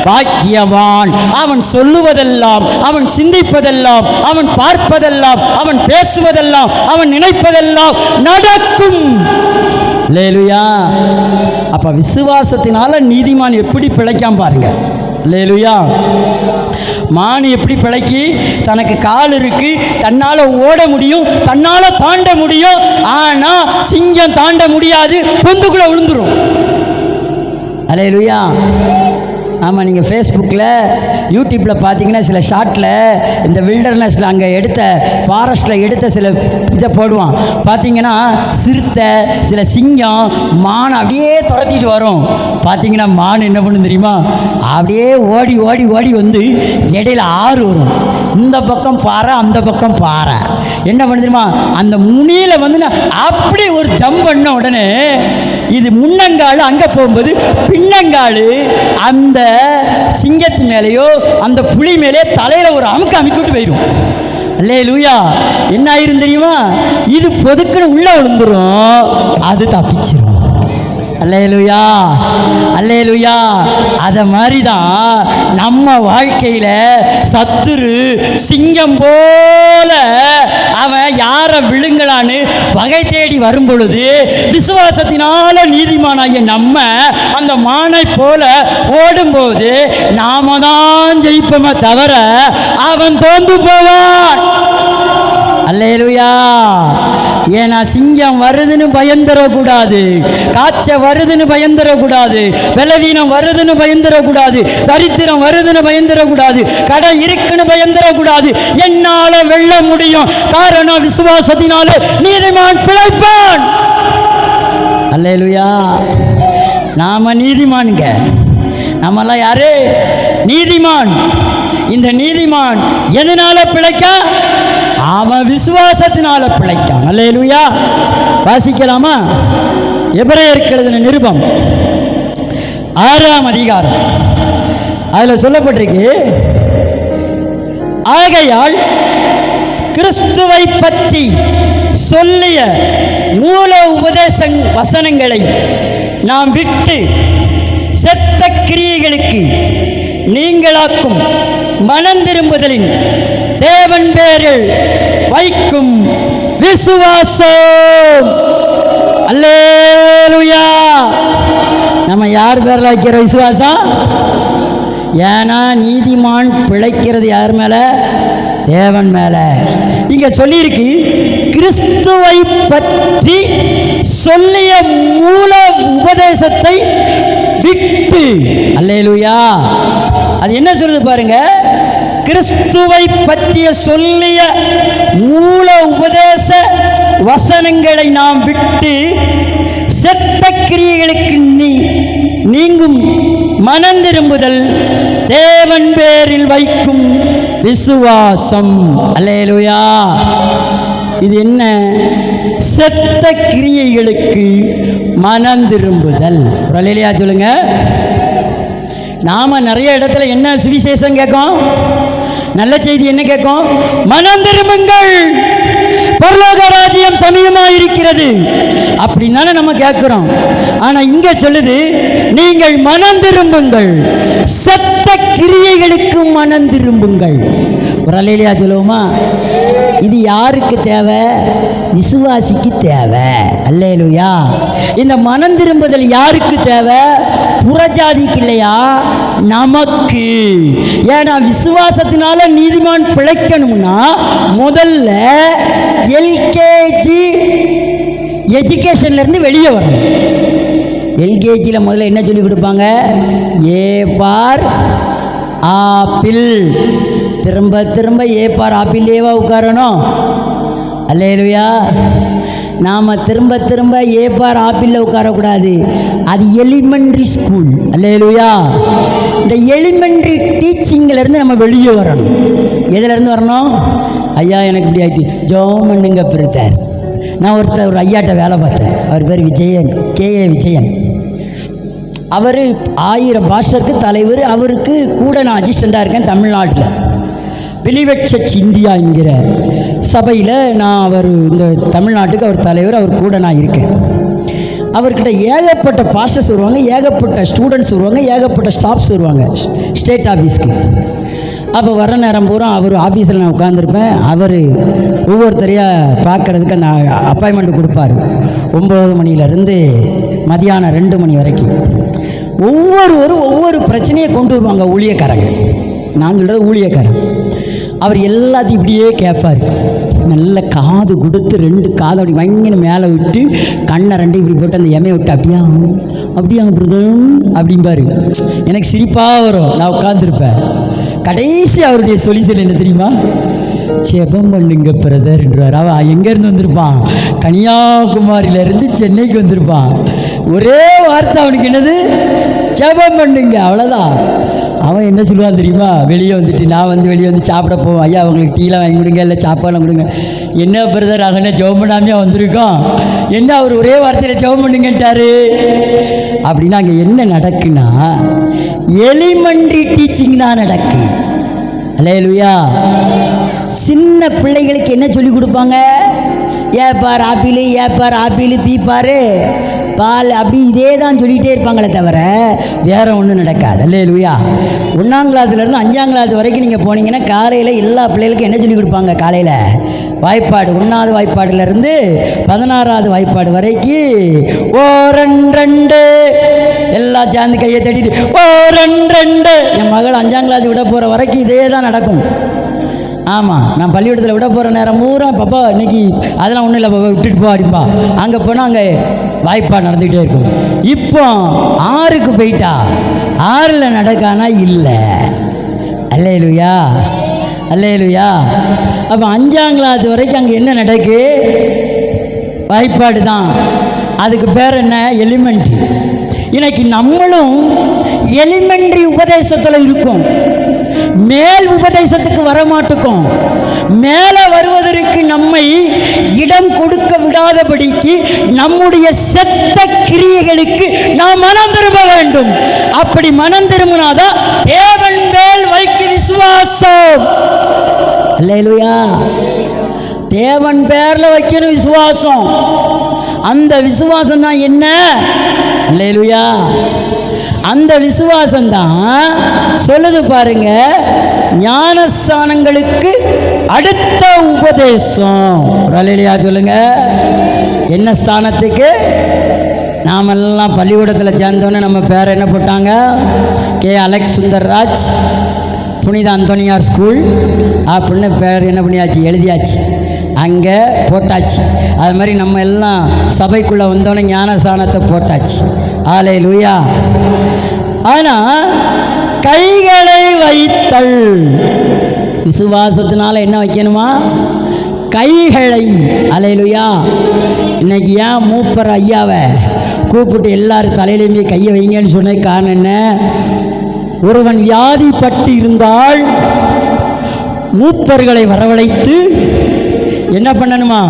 பாக்கியவான். அவன் சொல்லுவதெல்லாம், அவன் சிந்திப்பதெல்லாம், அவன் பார்ப்பதெல்லாம், அவன் பேசுவதெல்லாம், அவன் நினைப்பதெல்லாம் நடக்கும். அல்லேலூயா. அப்ப விசுவாசத்தினால நீதிமான் எப்படி பிழைக்காம பாருங்க. அல்லேலூயா. மான் எப்படி பிழைக்கி? தனக்கு கால் இருக்கு, தன்னால் ஓட முடியும், தன்னால் தாண்ட முடியும். ஆனால் சிங்கம் தாண்ட முடியாது, பொந்துக்குள்ளே விழுந்துடும். அல்லேலூயா. ஆமாம், நீங்கள் ஃபேஸ்புக்கில் யூடியூப்பில் பார்த்தீங்கன்னா சில ஷார்ட்டில் இந்த வில்டர்னஸில் அங்கே எடுத்த ஃபாரஸ்ட்டில் எடுத்த சில இதை போடுவான். பார்த்தீங்கன்னா சிறுத்தை, சில சிங்கம், மான் அப்படியே துரத்திட்டு வரும். பார்த்தீங்கன்னா மான் என்ன பண்ணும் தெரியுமா? அப்படியே ஓடி ஓடி ஓடி வந்து இடையில ஆறு வரும். இந்த பக்கம் பாறை, அந்த பக்கம் பாறை. என்ன பண்ணு தெரியுமா? அந்த முனியில் வந்து அப்படி ஒரு ஜம்ப் பண்ண உடனே இது முன்னங்கால் அங்கே போகும்போது பின்னங்கால் அந்த சிங்கத்து மேலேயோ அந்த புலி மேலே தலையில் ஒரு அமுக்கிட்டு போயிடும். அல்லேலூயா. என்ன ஆயிரும் தெரியுமா? இது பொதுக்குன்னு உள்ள விழுந்துரும், அது தப்பிச்சிரும். அல்லேலூயா, அல்லேலூயா. அதை மாதிரி தான் நம்ம வாழ்க்கையில் சத்துரு சிங்கம் போல அவன் யாரை விழுங்கலான்னு வகை தேடி வரும் பொழுது விசுவாசத்தினால நீதிமானாகிய நம்ம அந்த மானை போல ஓடும்போது நாம தான் ஜெயிப்போமே தவிர அவன் தோந்து போவான். அல்லேலூயா. ஏன்னா சிங்கம் வருதுன்னு பயந்துடக்கூடாது, காய்ச்ச வருதுன்னு பயந்துடக்கூடாது, பலவீனம் வருதுன்னு பயந்துடக்கூடாது, தரித்திரம் வருதுன்னு பயந்துடக்கூடாது, கடை இருக்குன்னு பயந்துடக்கூடாது. என்னால வெல்ல முடியும், காரணம் விசுவாசத்தினால நீதிமான் பிழைப்பான். அல்லேலூயா. நாம நீதிமான்க, நம்மெல்லாம் யாரு? நீதிமான். இந்த நீதிமான் எதனால பிழைக்க? அவன் விசுவாசத்தினால பிழைக்கான். அல்லேலூயா. வாசிக்கலாமா? எபிரேயருக்கு எழுதின நிருபம் 6ஆம் அதிகாரம், அதில் சொல்லப்பட்டிருக்கு, ஆகையால் கிறிஸ்துவை பற்றி சொல்லிய மூல உபதேச வசனங்களை நாம் விட்டு செத்த கிரியைகளுக்கு நீங்களாக்கும் மனம் திரும்புதலின் தேவன் பேரில் வைக்கும் விசுவாசம். அல்லேலூயா. நம்ம யார் பேரில் வைக்கிற விசுவாசம்? ஏன்னா நீதிமான் பிழைக்கிறது யார் மேலே? தேவன் மேலே. இங்கே சொல்லியிருக்கு, கிறிஸ்துவை பற்றி சொல்லிய மூல உபதேசத்தை விட்டு. அல்லேலூயா. அது என்ன சொல்லுது பாருங்க, கிறிஸ்துவை பற்றிய சொல்லிய மூல உபதேச வசனங்களை நாம் விட்டு செத்த கிரியைகளுக்கு நீங்கும் மனம் திரும்புதல் தேவன் பேரில் வைக்கும் விசுவாசம். அல்லேலூயா. இது என்ன? செத்த கிரியைகளுக்கு மனம் திரும்புதல். அல்லேலூயா சொல்லுங்க. நாம நிறைய இடத்துல என்ன சுவிசேஷம் கேட்கும்? நல்ல செய்தி என்ன கேட்கும்? மனம் திரும்புங்கள், பரலோக ராஜ்யம் சமீபமாயிருக்கிறது அப்படின்னு தானே நம்ம கேட்கிறோம். ஆனா இங்க சொல்லுது, நீங்கள் மனம் திரும்புங்கள், செத்த கிரியைகளுக்கு மனம் திரும்புங்கள். ஒரு அல்லேலூயா சொல்லுவோமா? இது யாருக்கு தேவை? விசுவாசிக்கு தேவை. அல்லேலூயா. இந்த மனம் திரும்புதல் யாருக்கு தேவை? புறஜாதிக்கு இல்லையா, நமக்கு. ஏன்னா விசுவாசத்தினால நீதிமான் பிழைக்கணும்னா முதல்ல எல்கேஜி எஜுகேஷன்ல இருந்து வெளியே வரணும். எல்கேஜியில் முதல்ல என்ன சொல்லி கொடுப்பாங்க? ஏ பார் ஆப்பிள். திரும்ப திரும்ப ஏ பார் ஆப்பிளேவா உட்காரணும்? அல்லேலூயா. நாம் திரும்ப திரும்ப ஏ பார் ஆப்பிளில் உட்காரக்கூடாது. அது எலிமெண்ட்ரி ஸ்கூல். அல்லேலூயா. இந்த எலிமெண்ட்ரி டீச்சிங்கிலேருந்து நம்ம வெளியே வரணும். எதுலேருந்து வரணும்? ஐயா எனக்கு இப்படி ஆகிட்டு ஜோம் பண்ணுங்க பிரதர். நான் ஒரு ஐயாட்ட வேலை பார்த்தேன். அவர் பேர் விஜயன், கேஏ விஜயன். அவர் 1000 பாஸ்டருக்கு தலைவர். அவருக்கு கூட நான் அசிஸ்டண்ட்டாக இருக்கேன் தமிழ்நாட்டில். பிலிவெட் சர்ச் இந்தியா என்கிற சபையில் நான் இந்த தமிழ்நாட்டுக்கு அவர் தலைவர். அவர் கூட நான் இருக்கேன். அவர்கிட்ட ஏகப்பட்ட பாஸ்டர்ஸ் வருவாங்க, ஏகப்பட்ட ஸ்டூடெண்ட்ஸ் வருவாங்க, ஏகப்பட்ட ஸ்டாஃப்ஸ் வருவாங்க ஸ்டேட் ஆஃபீஸ்க்கு. அப்போ வர நேரம் பூரா அவர் ஆஃபீஸில் நான் உட்காந்துருப்பேன். அவர் ஒவ்வொருத்தரையாக பார்க்குறதுக்கு அந்த அப்பாயின்மெண்ட் கொடுப்பார். 9 மணிலேருந்து மதியானம் 2 மணி வரைக்கும் ஒவ்வொருவரும் ஒவ்வொரு பிரச்சனையை கொண்டு வருவாங்க. ஊழியக்காரங்க, நான் சொல்கிறது ஊழியக்காரன். அவர் எல்லாத்தையும் இப்படியே கேட்பார். நல்ல காது கொடுத்து 2 காதை அப்படி வாங்கின மேலே விட்டு கண்ணை 2 இப்படி போட்டு அந்த எமையை விட்டு அப்படியா அப்படியா அப்படிம்பாரு. எனக்கு சிரிப்பாக வரும். நான் உட்காந்துருப்பேன். கடைசி அவருடைய சொல்யூஷன் என்ன தெரியுமா? ஜெபம் பண்ணுங்க பிரதர் என்றார். அவன் எங்கேருந்து வந்திருப்பான்? கன்னியாகுமரியிலேருந்து சென்னைக்கு வந்திருப்பான். ஒரே வார்த்தை அவனுக்கு என்னது? ஜெபம் பண்ணுங்க, அவ்வளோதான். அவன் என்ன சொல்லுவான் தெரியுமா? வெளியே வந்துட்டு நான் வெளியே வந்து சாப்பிட போவோம். ஐயா அவங்களுக்கு டீலாம் வாங்கி கொடுங்க, இல்லை சாப்பாடெலாம் கொடுங்க. என்ன பிரதர் அங்கே ஜெபம் பண்ணாமையாக வந்திருக்கோம்? என்ன அவர் ஒரே வார்த்தையில் ஜெபம் பண்ணுங்கன்ட்டாரு அப்படின்னா அங்கே என்ன நடக்குன்னா எலிமெண்ட்ரி டீச்சிங் தான் நடக்கு. அல்லேலூயா. சின்ன பிள்ளைகளுக்கு என்ன சொல்லி கொடுப்பாங்க? ஏ பார் ஆப்பிள், ஏ பார் ஆப்பிள், பீ பாரு பால், அப்படி இதே தான் சொல்லிகிட்டே இருப்பாங்களே தவிர வேறு ஒன்றும் நடக்காது. அல்லேலூயா. 1ஆம் கிளாஸ்லேருந்து 5ஆம் கிளாஸ் வரைக்கும் நீங்கள் போனீங்கன்னா காலையில் எல்லா பிள்ளைகளுக்கும் என்ன சொல்லி கொடுப்பாங்க? காலையில் வாய்ப்பாடு, 1ஆவது வாய்ப்பாடுலேருந்து 16ஆவது வாய்ப்பாடு வரைக்கும் ஓ 2 எல்லாம் சேர்ந்து கையை தட்டிட்டு ஓ 2. என் மகள் 5ஆம் கிளாஸ் விட போகிற வரைக்கும் இதே தான் நடக்கும். ஆமாம், நான் பள்ளிக்கூடத்தில் விட போகிற நேரம் பூரா பாப்பா இன்னைக்கு அதெல்லாம் ஒன்றும் இல்லை பாப்பா விட்டுட்டு போ அப்படிப்பா. அங்கே போனால் அங்கே வாய்ப்பாடு நடந்துக்கிட்டே இருக்கும். இப்போ 6க்கு போயிட்டா 6ல் நடக்கானா இல்லை. அல்லேலூயா, அல்லேலூயா. அப்போ 5ஆம் கிளாஸ் வரைக்கும் அங்கே என்ன நடக்கு? வாய்ப்பாடு தான். அதுக்கு பேர் என்ன? எலிமெண்ட்ரி. இன்னைக்கு நம்மளும் எலிமெண்ட்ரி உபதேசத்தில் இருக்கும். மேல் உபதேசத்துக்கு வரமாட்டுக்கும். மேலே வருவதற்கு நம்மை இடம் கொடுக்க விடாதபடிக்கு நம்முடைய செத்த கிரியைகளுக்கு நாம் மனம் திரும்ப வேண்டும். அப்படி மனம் திரும்பினாதான் தேவன் மேல் வைக்க விசுவாசம். அல்லேலூயா. தேவன் பேர்ல வைக்கணும் விசுவாசம். அந்த விசுவாசம் தான் என்ன? அல்லேலூயா. அந்த விசுவாசம் தான் சொல்லுது பாருங்க, ஞானஸ்தானங்களுக்கு அடுத்த உபதேசம். அல்லேலூயா சொல்லுங்க. என்ன ஸ்தானத்துக்கு? நாமெல்லாம் பள்ளிக்கூடத்தில் சேர்ந்தோன்னே நம்ம பேரை என்ன போட்டாங்க? கே அலெக்ஸ் சுந்தர்ராஜ் புனித அந்தோனியார் ஸ்கூல் அப்படின்னு பேர் என்ன பண்ணியாச்சு, எழுதியாச்சு, அங்கே போட்டாச்சு. அது மாதிரி நம்ம எல்லாம் சபைக்குள்ளே வந்தோன்னே ஞானசானத்தை போட்டாச்சு. ஹல்லேலூயா. ஆனால் கைகளை வைத்தல், விசுவாசத்தினால என்ன வைக்கணுமா? கைகளை. ஹல்லேலூயா. இன்னைக்கு ஏன் மூப்பர் ஐயாவை கூப்பிட்டு எல்லாரும் தலையிலையுமே கையை வைங்கன்னு சொன்ன காரணம் என்ன? ஒருவன் வியாதிப்பட்டு இருந்தால் மூப்பர்களை வரவழைத்து என்ன பண்ணணுமா?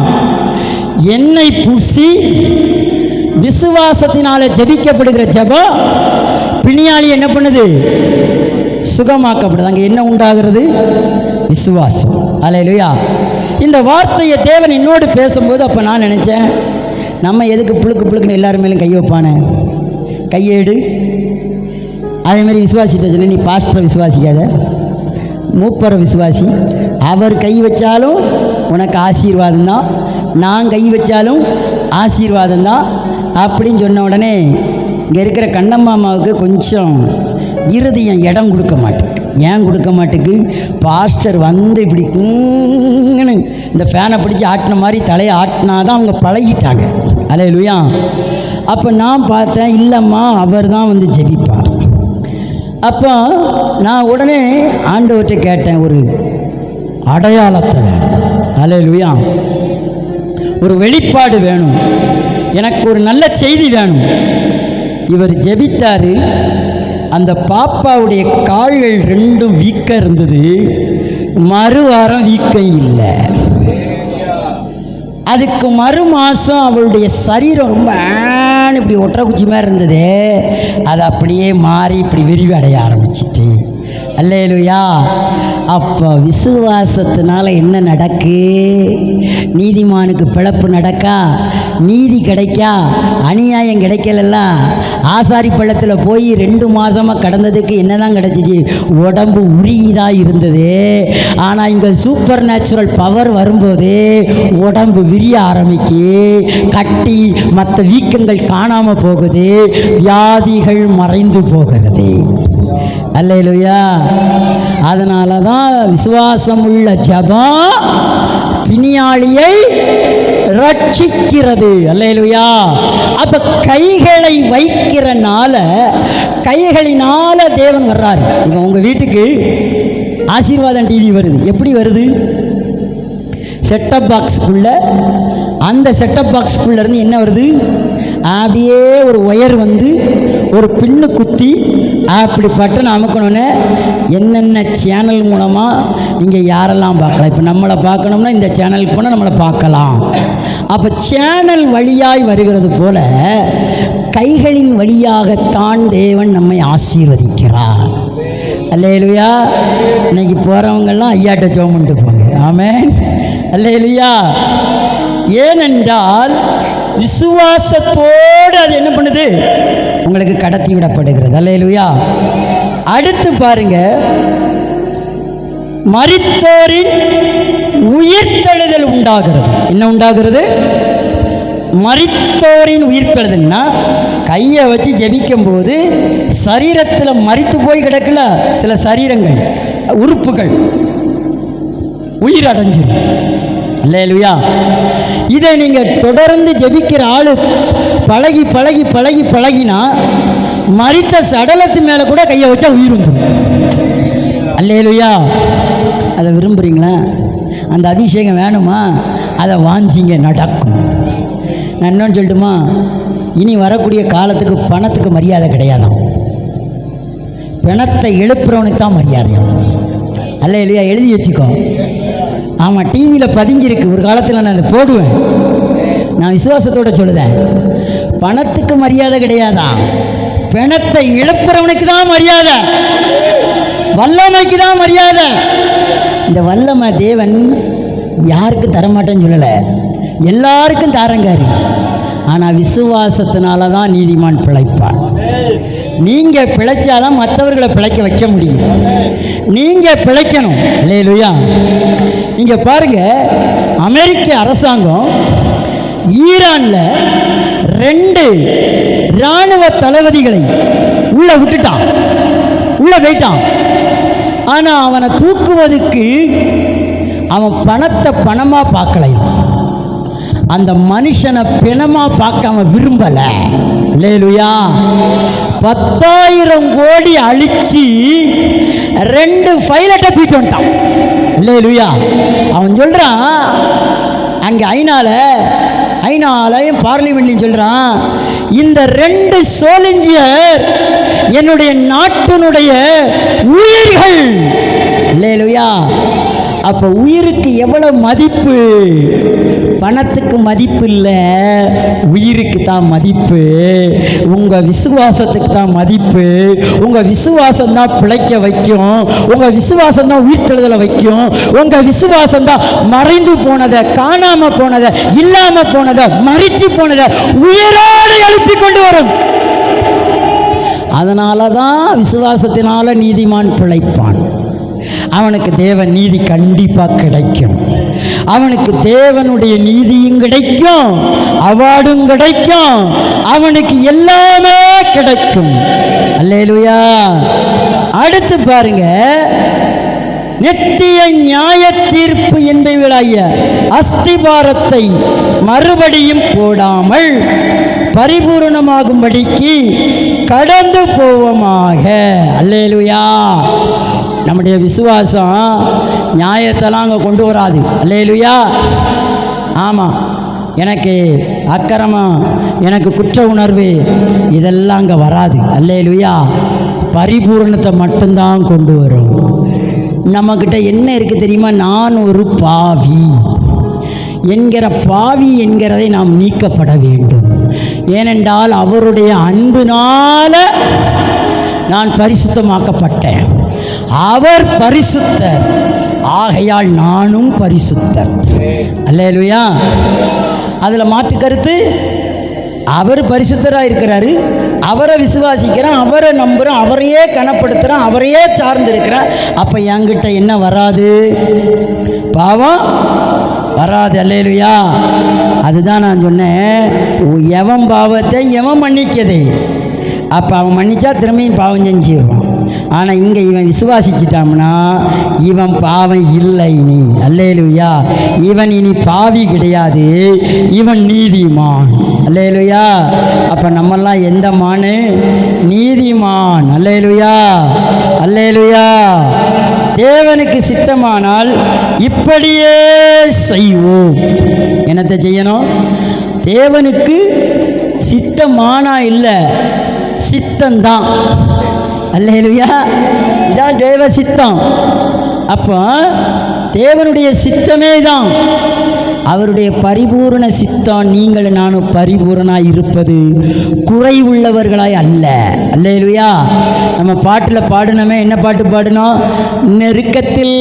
எண்ணெய் பூசி விசுவாசத்தினால ஜெபிக்கப்படுகிற ஜெபம் பிணியாளி என்ன பண்ணுது? சுகமாக்கப்படுது. அங்கே என்ன உண்டாகிறது? விசுவாசம். ஹல்லேலூயா. இந்த வார்த்தையை தேவன் என்னோடு பேசும்போது அப்போ நான் நினச்சேன், நம்ம எதுக்கு புழுக்குன்னு எல்லாரும் மேலும் கை வைப்பானே, கையேடு. அதேமாதிரி விசுவாசிட்ட சொன்ன, நீ பாஸ்டரை விசுவாசிக்காத, மூப்பரை விசுவாசி. அவர் கை வச்சாலும் உனக்கு ஆசீர்வாதம் தான், நான் கை வச்சாலும் ஆசீர்வாதம் தான் அப்படின்னு சொன்ன உடனே இங்கே இருக்கிற கண்ணம்மாமாவுக்கு கொஞ்சம் இருதயம் இடம் கொடுக்க மாட்டேங்குது. ஏன் கொடுக்க மாட்டேக்கு? பாஸ்டர் வந்து இப்படி இந்த ஃபேனை பிடிச்சி ஆட்டின மாதிரி தலையை ஆட்டினா தான் அவங்க பழகிட்டாங்க. ஹல்லேலூயா. அப்போ நான் பார்த்தேன், இல்லைம்மா அவர் தான் வந்து ஜெபிப்பார். அப்போ நான் உடனே ஆண்டவர்கிட்ட கேட்டேன், ஒரு அடையாளத்தை வேணும். ஹல்லேலூயா. ஒரு வெளிப்பாடு வேணும், எனக்கு ஒரு நல்ல செய்தி வேணும். இவர் ஜெபித்தார். அந்த பாப்பாவுடைய கால்கள் ரெண்டும் வீக்க இருந்தது, மறுவாரம் வீக்கம் இல்லை. அதுக்கு மறு மாதம் அவளுடைய சரீரம் ரொம்ப இப்படி ஒற்றை குச்சி மாதிரி இருந்தது, அது அப்படியே மாறி இப்படி விரிவு அடைய ஆரம்பிச்சிட்டு. அல்லேலூயா. அப்போ விசுவாசத்தினால என்ன நடக்கு? நீதிமானுக்கு பிழப்பு நடக்கா, நீதி கிடைக்கா, அநியாயம் கிடைக்கலல்ல. ஆசாரி பள்ளத்தில் போய் 2 மாதமாக கடந்ததுக்கு என்ன தான் கிடச்சிச்சு? உடம்பு உருகிதான் இருந்தது. ஆனால் இங்கே சூப்பர் நேச்சுரல் பவர் வரும்போது உடம்பு விரிய ஆரம்பிக்கு, கட்டி மற்ற வீக்கங்கள் காணாமல் போகுது, வியாதிகள் மறைந்து போகிறது. அல்லேலூயா. அதனால தான் விசுவாசம் உள்ள ஜெபம் பிணியாளியை ரட்சிக்கிறது. அல்லேலூயா. அப்ப கைகளை வைக்கிறனால, கைகளினால தேவன் வர்றாரு. இப்போ உங்க வீட்டுக்கு ஆசீர்வாதம் டிவி வருது. எப்படி வருது? செட்டப் பாக்ஸுக்குள்ள, அந்த செட்டப் பாக்ஸுக்குள்ள இருந்து என்ன வருது? அப்படியே ஒரு ஒயர் வந்து ஒரு பின்னு குத்தி அப்படி பட்டன் அமுக்கணுன்னு என்னென்ன சேனல் மூலமாக நீங்கள் யாரெல்லாம் பார்க்கலாம். இப்போ நம்மளை பார்க்கணும்னா இந்த சேனலுக்கு போனால் நம்மளை பார்க்கலாம். அப்போ சேனல் வழியாய் வருகிறது போல கைகளின் வழியாகத்தான் தேவன் நம்மை ஆசீர்வதிக்கிறார். அல்லேலூயா. இன்னைக்கு போகிறவங்கெல்லாம் ஐயாட்ட ஜெபம் பண்ணிட்டு போங்க. ஆமென். அல்லேலூயா. ஏனென்றால் விசுவாசத்தோடு அது என்ன பண்ணுது? உங்களுக்கு கடத்தி விடப்படுகிறது. அல்லேலூயா. அடுத்து பாருங்க, மரித்தோரின் உயிர்த்தெழுதல் உண்டாகிறது. என்ன உண்டாகிறது? மரித்தோரின் உயிர்த்தெழுதல்னா கையை வச்சு ஜெபிக்கும் போது சரீரத்தில் மரித்து போய் கிடக்கல சில சரீரங்கள், உறுப்புகள் உயிர் அடைஞ்சிடும். அல்லேலூயா. இதை நீங்கள் தொடர்ந்து ஜெபிக்கிற ஆளு பழகி பழகி பழகி பழகினா மரித்த சடலத்து மேலே கூட கையை வச்சா உயிர் வந்துடும். அல்லேலூயா. அதை விரும்புகிறீங்களா? அந்த அபிஷேகம் வேணுமா? அதை வாஞ்சிங்க, நடக்கும். நான் என்னன்னு சொல்லட்டுமா? இனி வரக்கூடிய காலத்துக்கு பணத்துக்கு மரியாதை கிடையாதான். பணத்தை எழுப்புறவனுக்கு தான் மரியாதையும். அல்லேலூயா. எழுதி வச்சுக்கோ. ஆமாம், டிவியில் பதிஞ்சிருக்கு. ஒரு காலத்தில் நான் அதை போடுவேன். நான் விசுவாசத்தோடு சொல்லுதேன், பணத்துக்கு மரியாதை கிடையாதான், பணத்தை இழப்புறவனுக்கு தான் மரியாதை, வல்லமைக்கு தான் மரியாதை. இந்த வல்லமை தேவன் யாருக்கும் தரமாட்டேன்னு சொல்லலை, எல்லாருக்கும் தாரங்காரு. ஆனால் விசுவாசத்தினால தான் நீதிமான் பிழைப்பான். நீங்கள் பிழைச்சாதான் மற்றவர்களை பிழைக்க வைக்க முடியும். நீங்கள் பிழைக்கணும். அல்லேலூயா. நீங்கள் பாருங்கள், அமெரிக்க அரசாங்கம் ஈரானில் 2 இராணுவ தளபதிகளை உள்ள விட்டுட்டான், உள்ள போயிட்டான். ஆனால் அவனை தூக்குவதற்கு அவன் பணத்தை பணமாக பார்க்கலையும், அந்த மனுஷனை பிணமாக பார்க்க அவன் விரும்பலை. அல்லேலூயா. 10,000 கோடி அழிச்சு 2 பைலட்டை தூக்கிட்டு வந்துட்டான். அல்லேலூயா. அவன் சொல்கிறான், அங்கே ஐநாலையும் பார்லிமெண்ட்லையும் சொல்கிறான், இந்த 2 சோலிஞ்சியர் என்னுடைய நாட்டினுடைய உயிர்கள். அல்லேலூயா. அப்போ உயிருக்கு எவ்வளவு மதிப்பு? பணத்துக்கு மதிப்பு இல்லை, உயிருக்கு தான் மதிப்பு. உங்கள் விசுவாசத்துக்கு தான் மதிப்பு. உங்கள் விசுவாசம் தான் பிழைக்க வைக்கும். உங்கள் விசுவாசம் தான் உயிர்த்தெழுதலை வைக்கும். உங்கள் விசுவாசம் தான் மறைந்து போனதை, காணாமல் போனதை, இல்லாமல் போனதை, மறித்து போனதை உயிரோடு எழுப்பி கொண்டு வரும். அதனால தான் விசுவாசத்தினால நீதிமான் பிழைப்பான். அவனுக்கு தேவ நீதி கண்டிப்பாக கிடைக்கும். அவனுக்கு தேவனுடைய நீதியும் கிடைக்கும், அவார்டும் கிடைக்கும், அவனுக்கு எல்லாமே கிடைக்கும். அல்லேலூயா. அடுத்து பாருங்க, நித்திய நியாய தீர்ப்பு என்பவைகளாகிய அஸ்திபாரத்தை மறுபடியும் போடாமல் பரிபூரணமாகும்படிக்கு கடந்து போவோமாக. அல்லேலூயா. நம்முடைய விசுவாசம் நியாயத்தெல்லாம் அங்கே கொண்டு வராது. அல்லேலூயா. ஆமாம், எனக்கு அக்கிரமம், எனக்கு குற்ற உணர்வு, இதெல்லாம் அங்கே வராது. அல்லேலூயா. பரிபூரணத்தை மட்டும்தான் கொண்டு வரும். நம்மக்கிட்ட என்ன இருக்குது தெரியுமா? நான் ஒரு பாவி என்கிற பாவி என்கிறதை நாம் நீக்கப்பட வேண்டும். ஏனென்றால் அவருடைய அன்பினால நான் பரிசுத்தமாக்கப்பட்டேன். அவர் பரிசுத்தர், ஆகையால் நானும் பரிசுத்தர். அல்லேலூயா. அதில் மாற்று கருத்து? அவர் பரிசுத்தராக இருக்கிறாரு, அவரை விசுவாசிக்கிறேன், அவரை நம்புகிறேன், அவரையே கனப்படுத்துகிறேன், அவரையே சார்ந்து இருக்கிறேன். அப்போ என்கிட்ட என்ன வராது? பாவம் வராது. அல்லேலூயா. அதுதான் நான் சொன்னேன், எவன் பாவத்தை எவன் மன்னிக்கதே. அப்போ அவன் மன்னிச்சா திரும்பியும் பாவம் செஞ்சிடுவான். ஆனால் இங்கே இவன் விசுவாசிச்சிட்டான்னா இவன் பாவம் இல்லை நீ. அல்லேலூயா. இவன் இனி பாவி கிடையாது, இவன் நீதிமான். அல்லேலூயா. அப்போ நம்மெல்லாம் எந்த மானு? நீதிமான். அல்லேலூயா. அல்லேலூயா. தேவனுக்கு சித்தமானால் இப்படியே செய்வோம். என்னத்தை செய்யணும்? தேவனுக்கு சித்தமானா இல்லை, சித்தந்தான். அல்லேலூயா. இதான் தேவ சித்தம். அப்போ தேவனுடைய சித்தமே தான் அவருடைய பரிபூர்ண சித்தம். நீங்கள் நானும் பரிபூர்ணாய் இருப்பது குறைவுள்ளவர்களாய் அல்ல. அல்லேலூயா. நம்ம பாட்டில் பாடினோமே, என்ன பாட்டு பாடினோம்? நெருக்கத்தில்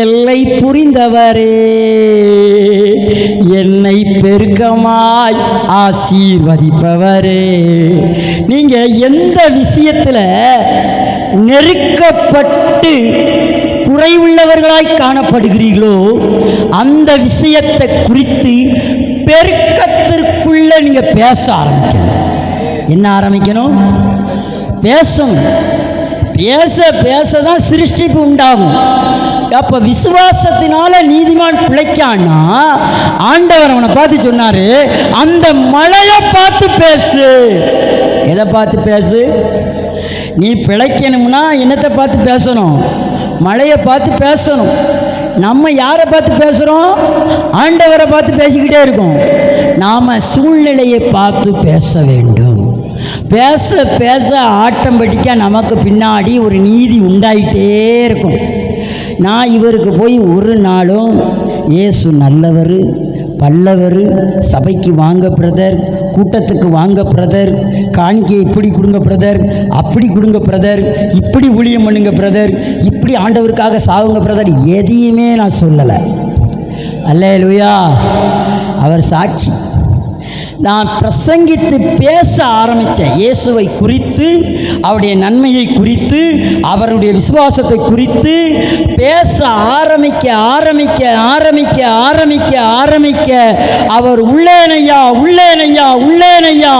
எல்லை புரிந்தவரே என்னை பெருக்கமாய் ஆசீர்வதிப்பவரே. நீங்கள் எந்த விஷயத்தில் நெருக்கப்பட்டு குறைவுள்ளவர்களாய் காணப்படுகிறீர்களோ அந்த விஷயத்தை குறித்து பெருக்கத்திற்குள்ள நீங்க பேச ஆரம்பிக்கணும். என்ன ஆரம்பிக்கணும்? பேசணும். பேச பேச தான் சிருஷ்டிப்பு உண்டாகும். அப்ப விசுவாசத்தினால நீதிமான் பிழைக்கான்னா ஆண்டவர் அவனை பார்த்து சொன்னாரு, அந்த மழையை பார்த்து பேசு. எதை பார்த்து பேசு? நீ பிழைக்கணும்னா என்னத்தை பார்த்து பேசணும்? மழையை பார்த்து பேசணும். நம்ம யாரை பார்த்து பேசுகிறோம்? ஆண்டவரை பார்த்து பேசிக்கிட்டே இருக்கோம். நாம் சூழ்நிலையை பார்த்து பேச வேண்டும். பேச பேச ஆட்டோமேட்டிக்காக நமக்கு பின்னாடி ஒரு நீதி உண்டாயிட்டே இருக்கும். நான் இவருக்கு போய் ஒரு நாளும் இயேசு நல்லவர், பல்லவர், சபைக்கு வாங்க பிரதர், கூட்டத்துக்கு வாங்க பிரதர், காணிக்கை இப்படி கொடுங்க பிரதர், அப்படி கொடுங்க பிரதர், இப்படி ஊழியம் பண்ணுங்க பிரதர், இப்படி ஆண்டவருக்காக சாவுங்க பிரதர், எதையுமே நான் சொல்லலை. அல்லேலூயா. அவர் சாட்சி. நான் பிரசங்கித்து பேச ஆரம்பித்தேன். இயேசுவை குறித்து, அவருடைய நன்மையை குறித்து, அவருடைய விசுவாசத்தை குறித்து பேச ஆரம்பிக்க ஆரம்பிக்க ஆரம்பிக்க ஆரம்பிக்க ஆரம்பிக்க அவர் உள்ளேனையா உள்ளேனையா உள்ளேனையா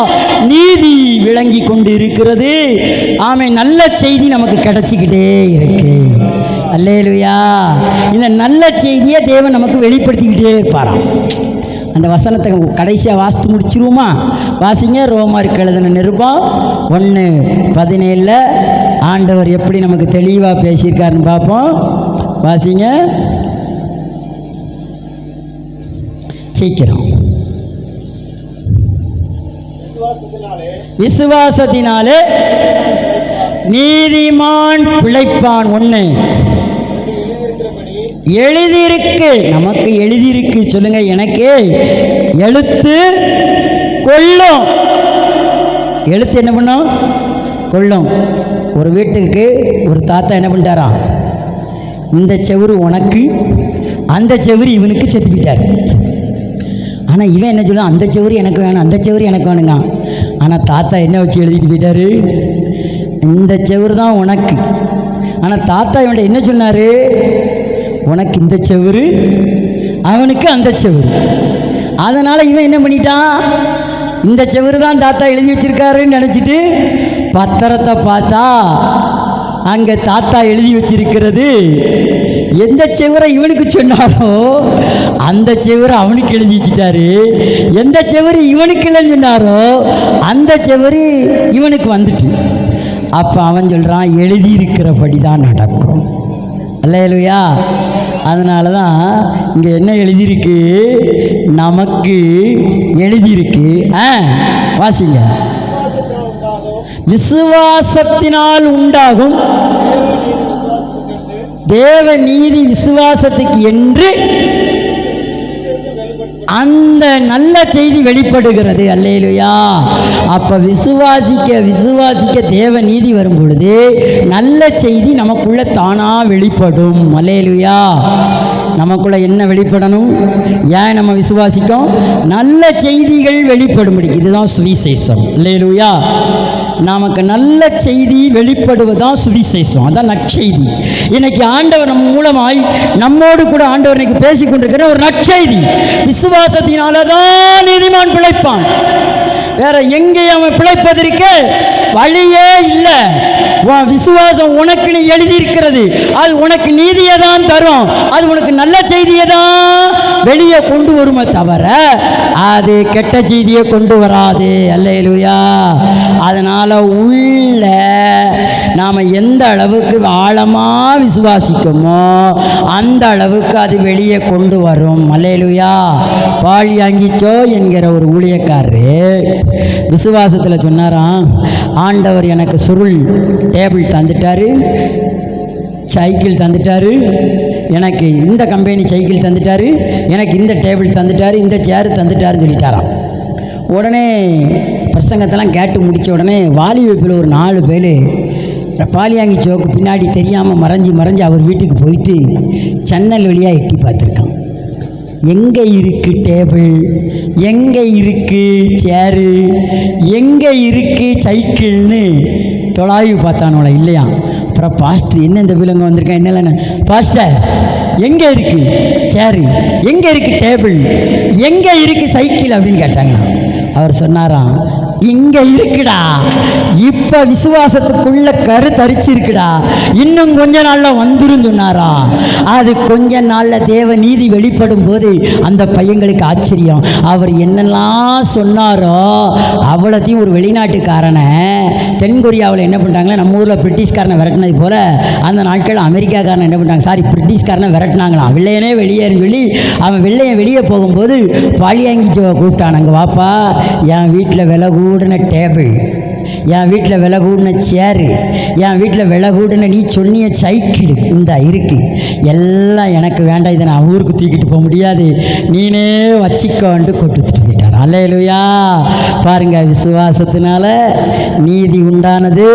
நீதி விளங்கி கொண்டு இருக்கிறது. ஆமென். நல்ல செய்தி நமக்கு கிடைச்சிக்கிட்டே இருக்கு. அல்லேலூயா. இந்த நல்ல செய்தியை தேவன் நமக்கு வெளிப்படுத்திக்கிட்டே இருப்பாராம். அந்த வசனத்தை கடைசியாக வாசித்து முடிச்சிருவோமா? வாசிங்க. ரோமருக்கு எழுதின நிருபம் 1:17 ஆண்டவர் எப்படி நமக்கு தெளிவாக பேசியிருக்காருன்னு பார்ப்போம். வாசிங்க சீக்கிரம். விசுவாசத்தினாலே நீதிமான் பிழைப்பான். 1 எழுதியிருக்கு. நமக்கு எழுதியிருக்கு. சொல்லுங்க. எனக்கு எழுத்து கொள்ளும். எழுத்து என்ன பண்ணும்? கொள்ளும். ஒரு வீட்டுக்கு ஒரு தாத்தா என்ன பண்ணிட்டாரா, இந்த செவுரு உனக்கு, அந்த செவுரு இவனுக்கு செத்து போயிட்டார். ஆனால் இவன் என்ன சொல்லுவான், அந்த செவுரு எனக்கு வேணும், அந்த செவுரு எனக்கு வேணுங்க. ஆனால் தாத்தா என்ன வச்சு எழுதிட்டு போயிட்டாரு, இந்த செவுரு தான் உனக்கு. ஆனால் தாத்தா இவன்ட்ட என்ன சொன்னார், உனக்கு இந்த செவுரு, அவனுக்கு அந்த செவுரு. அதனால் இவன் என்ன பண்ணிட்டான், இந்த செவுரு தான் தாத்தா எழுதி வச்சிருக்காருன்னு நினச்சிட்டு பத்திரத்தை பார்த்தா அங்கே தாத்தா எழுதி வச்சிருக்கிறது எந்த செவரை இவனுக்கு சொன்னாரோ அந்த செவரை அவனுக்கு எழுதி வச்சுட்டாரு. எந்த செவரு இவனுக்கு இல்லைன்னு சொன்னாரோ அந்த செவரு இவனுக்கு வந்துட்டு. அப்போ அவன் சொல்கிறான், எழுதியிருக்கிறபடி தான் நடக்கும். அல்லேலூயா. அதனால தான் இங்கே என்ன எழுதியிருக்கு, நமக்கு எழுதியிருக்கு. வாசிங்க. விசுவாசத்தினால் உண்டாகும் தேவ நீதி விசுவாசத்துக்கு என்று அந்த நல்ல செய்தி வெளிப்படுகிறது. அல்லேலூயா. அப்ப விசுவாசிக்க தேவ நீதி வரும் பொழுது நல்ல செய்தி நமக்குள்ள தானா வெளிப்படும். அல்லேலூயா. நமக்குள்ள என்ன வெளிப்படணும்? ஏன் நம்ம விசுவாசிக்கும்? நல்ல செய்திகள் வெளிப்படும்படி. இதுதான் சுவிசேஷம். அல்லேலூயா. நமக்கு நல்ல செய்தி வெளிப்படுவதுதான் சுவிசேஷம். அதான் நற்செய்தி. இன்னைக்கு ஆண்டவர் நம்ம மூலமாய் நம்மோடு கூட ஆண்டவர் இன்னைக்கு பேசிக் கொண்டிருக்கிற ஒரு நற்செய்தி. விசுவாசத்தினாலதான் நீதிமான் பிழைப்பான். வேற எங்கே அவன் பிழைப்பதற்கு வழியே இல்லை. விசுவாசம் உனக்கு நீ எழுதியிருக்கிறது. அது உனக்கு நீதியை தான் தரும். அது உனக்கு நல்ல செய்தியை தான் வெளியே கொண்டு வருமே தவிர அது கெட்ட செய்தியை கொண்டு வராது. அல்லேலூயா. அதனால உள்ள நாம் எந்த அளவுக்கு ஆழமாக விசுவாசிக்குமோ அந்த அளவுக்கு அது வெளியே கொண்டு வரும். அல்லேலூயா. பாலியாங்கிச்சோ என்கிற ஒரு ஊழியக்காரரு விசுவாசத்தில் சொன்னாராம், ஆண்டவர் எனக்கு சுருள் டேபிள் தந்துட்டாரு, சைக்கிள் தந்துட்டாரு, எனக்கு இந்த கம்பெனி சைக்கிள் தந்துட்டாரு, எனக்கு இந்த டேபிள் தந்துட்டாரு, இந்த சேரு தந்துட்டாருன்னு சொல்லிட்டாராம். உடனே பிரசங்கத்தெல்லாம் கேட்டு முடித்த உடனே வாலி வைப்பில் ஒரு 4 பேர் பாலியாங்கி சோக்கு பின்னாடி தெரியாமல் மறைஞ்சு அவர் வீட்டுக்கு போயிட்டு ஜன்னல் வழியாக எட்டி பார்த்துருக்கான். எங்கே இருக்குது டேபிள், எங்கே இருக்குது சேரு, எங்கே இருக்குது சைக்கிள்னு தொலாய்வு பார்த்தானோல இல்லையா. அப்புறம் பாஸ்டர் என்ன இந்த விலங்க வந்திருக்கேன், என்னென்ன பாஸ்டர் எங்கே இருக்குது சேரு, எங்கே இருக்குது டேபிள், எங்கே இருக்குது சைக்கிள் அப்படின்னு கேட்டாங்க. அவர் சொன்னாராம், இங்கே இருக்குடா, இப்போ விசுவாசத்துக்குள்ள கருத்தரிச்சிருக்குடா, இன்னும் கொஞ்ச நாளில் வந்துரும் சொன்னாரா. அது கொஞ்ச நாளில் தேவ நீதி வெளிப்படும் போது அந்த பையங்களுக்கு ஆச்சரியம். அவர் என்னெல்லாம் சொன்னாரோ அவ்வளோத்தையும் ஒரு வெளிநாட்டுக்காரனை தென்கொரியாவில் என்ன பண்ணிட்டாங்களே, நம்ம ஊரில் பிரிட்டிஷ்காரனை விரட்டினது போல் அந்த நாட்கள் அமெரிக்காக்காரனை என்ன பண்ணிட்டாங்க, சாரி பிரிட்டிஷ்காரனை விரட்டினாங்களாம். வெள்ளையனே வெளியேன்னு சொல்லி அவன் வெள்ளையன் வெளியே போகும்போது பாலியாங்கி கூப்பிட்டான், அங்கே வாப்பா, என் வீட்டில் விலை கூடின டேபிள், என் வீட்டில் விலை கூடின சேரு, என் வீட்டில் விலை கூடின நீ சொன்னிய சைக்கிள் இந்த இருக்குது, எல்லாம் எனக்கு வேண்டாம், இதை நான் ஊருக்கு தூக்கிட்டு போக முடியாது, நீனே வச்சிக்கோன்ட்டு கொட்டுத்துட்டு போயிட்டாராம். கொடுப்பார். அல்லேலூயா. பாருங்க, விசுவாசத்தினால நீதி உண்டானது.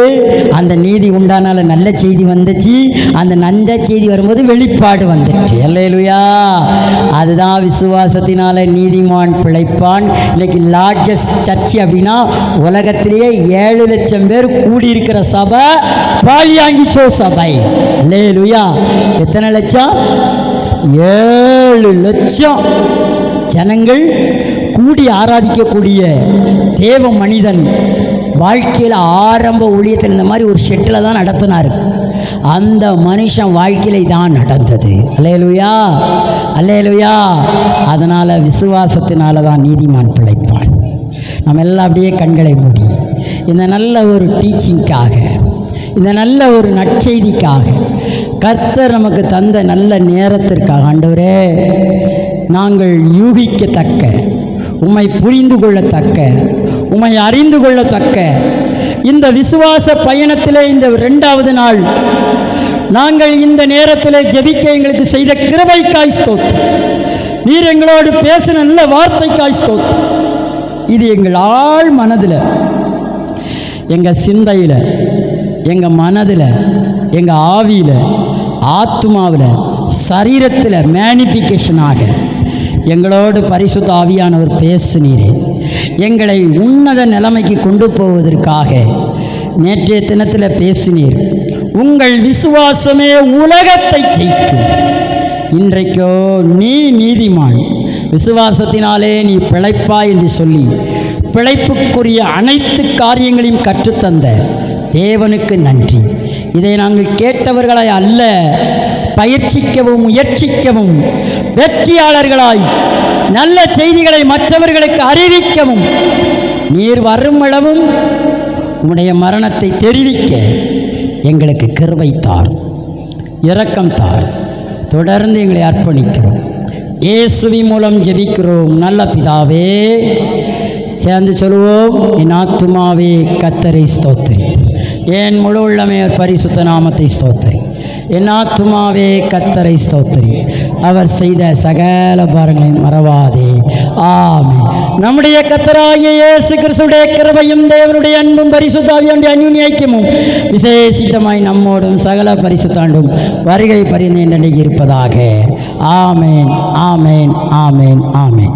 அந்த நீதி உண்டானால நல்ல செய்தி வந்துச்சு. அந்த நல்ல செய்தி வரும்போது வெளிப்பாடு வந்துச்சு. அல்லேலூயா. அதுதான் விசுவாசத்தினால நீதிமான் பிழைப்பான். இன்னைக்கு லார்ஜஸ்ட் சர்ச் அப்படின்னா உலகத்திலேயே 7 லட்சம் பேர் கூடியிருக்கிற சபை பாலியாங்கிச்சோ சபை. அல்லேலூயா. எத்தனை லட்சம்? 7 லட்சம் ஜனங்கள் கூடி ஆராதிக்கக்கூடிய தேவ மனிதன் வாழ்க்கையில் ஆரம்ப ஊழியத்தில் இந்த மாதிரி ஒரு ஷெட்டில் தான் நடத்தினார். அந்த மனுஷன் வாழ்க்கையில் தான் நடந்தது. அல்லேலூயா, அல்லேலூயா. அதனால் விசுவாசத்தினால தான் நீதிமான் பிழைப்பான். நம்ம எல்லாம் அப்படியே கண்களை மூடி இந்த நல்ல ஒரு டீச்சிங்காக, இந்த நல்ல ஒரு நற்செய்திக்காக, கர்த்தர் நமக்கு தந்த நல்ல நேரத்திற்காக, ஆண்டவரே நாங்கள் யூகிக்கத்தக்க, உம்மை புரிந்து கொள்ளத்தக்க, உம்மை அறிந்து கொள்ளத்தக்க இந்த விசுவாச பயணத்திலே இந்த 2வது நாள் நாங்கள் இந்த நேரத்தில் ஜெபிக்க எங்களுக்கு செய்த கிருபைக்காய் ஸ்தோத்திரம். நீர் எங்களோடு பேசின நல்ல வார்த்தைக்காய் ஸ்தோத்திரம். இது எங்கள் ஆழ் மனதில், எங்கள் சிந்தையில், எங்கள் மனதில், எங்கள் ஆவியில், ஆத்மாவில், சரீரத்தில் மேனிஃபிகேஷனாக எங்களோடு பரிசுத்த ஆவியானவர் பேசுனீரே. எங்களை உன்னத நிலைமைக்கு கொண்டு போவதற்காக நேற்றைய தினத்தில் பேசினீர். உங்கள் விசுவாசமே உலகத்தை ஜெயிக்கும். இன்றைக்கோ நீ நீதிமான், விசுவாசத்தினாலே நீ பிழைப்பாய் என்று சொல்லி பிழைப்புக்குரிய அனைத்து காரியங்களையும் கற்றுத்தந்த தேவனுக்கு நன்றி. இதை நாங்கள் கேட்டவர்களாய் அல்ல, பயிற்சிக்கவும் முயற்சிக்கவும் வெற்றியாளர்களாய் நல்ல செய்திகளை மற்றவர்களுக்கு அறிவிக்கவும் நீர் வருமளவும் உம்முடைய மரணத்தை தெரிவிக்க எங்களுக்கு கிருபை தார், இரக்கம் தார். தொடர்ந்து எங்களை அர்ப்பணிக்கிறோம். இயேசுவின் மூலம் ஜெபிக்கிறோம் நல்ல பிதாவே. சேர்ந்து சொல்லுவோம், என் ஆத்துமாவே கர்த்தரை ஸ்தோத்திரி, என் முழு உள்ளமே பரிசுத்த நாமத்தை ஸ்தோத்திரி. என் ஆத்துமாவே கர்த்தரை ஸ்தோத்திரி, அவர் செய்த சகல பாரங்களையும் மறவாதே. ஆமென். நம்முடைய கர்த்தராகிய இயேசு கிறிஸ்துவுடைய கிருபையும் தேவனுடைய அன்பும் பரிசுத்த ஆவியானவருடைய அன்யோன்ய ஐக்கியமும் விசேஷித்தமாய் நம்மோடும் சகல பரிசுத்தாண்டும் வருகை பரிந்து இருப்பதாக. ஆமென், ஆமென், ஆமென், ஆமென்.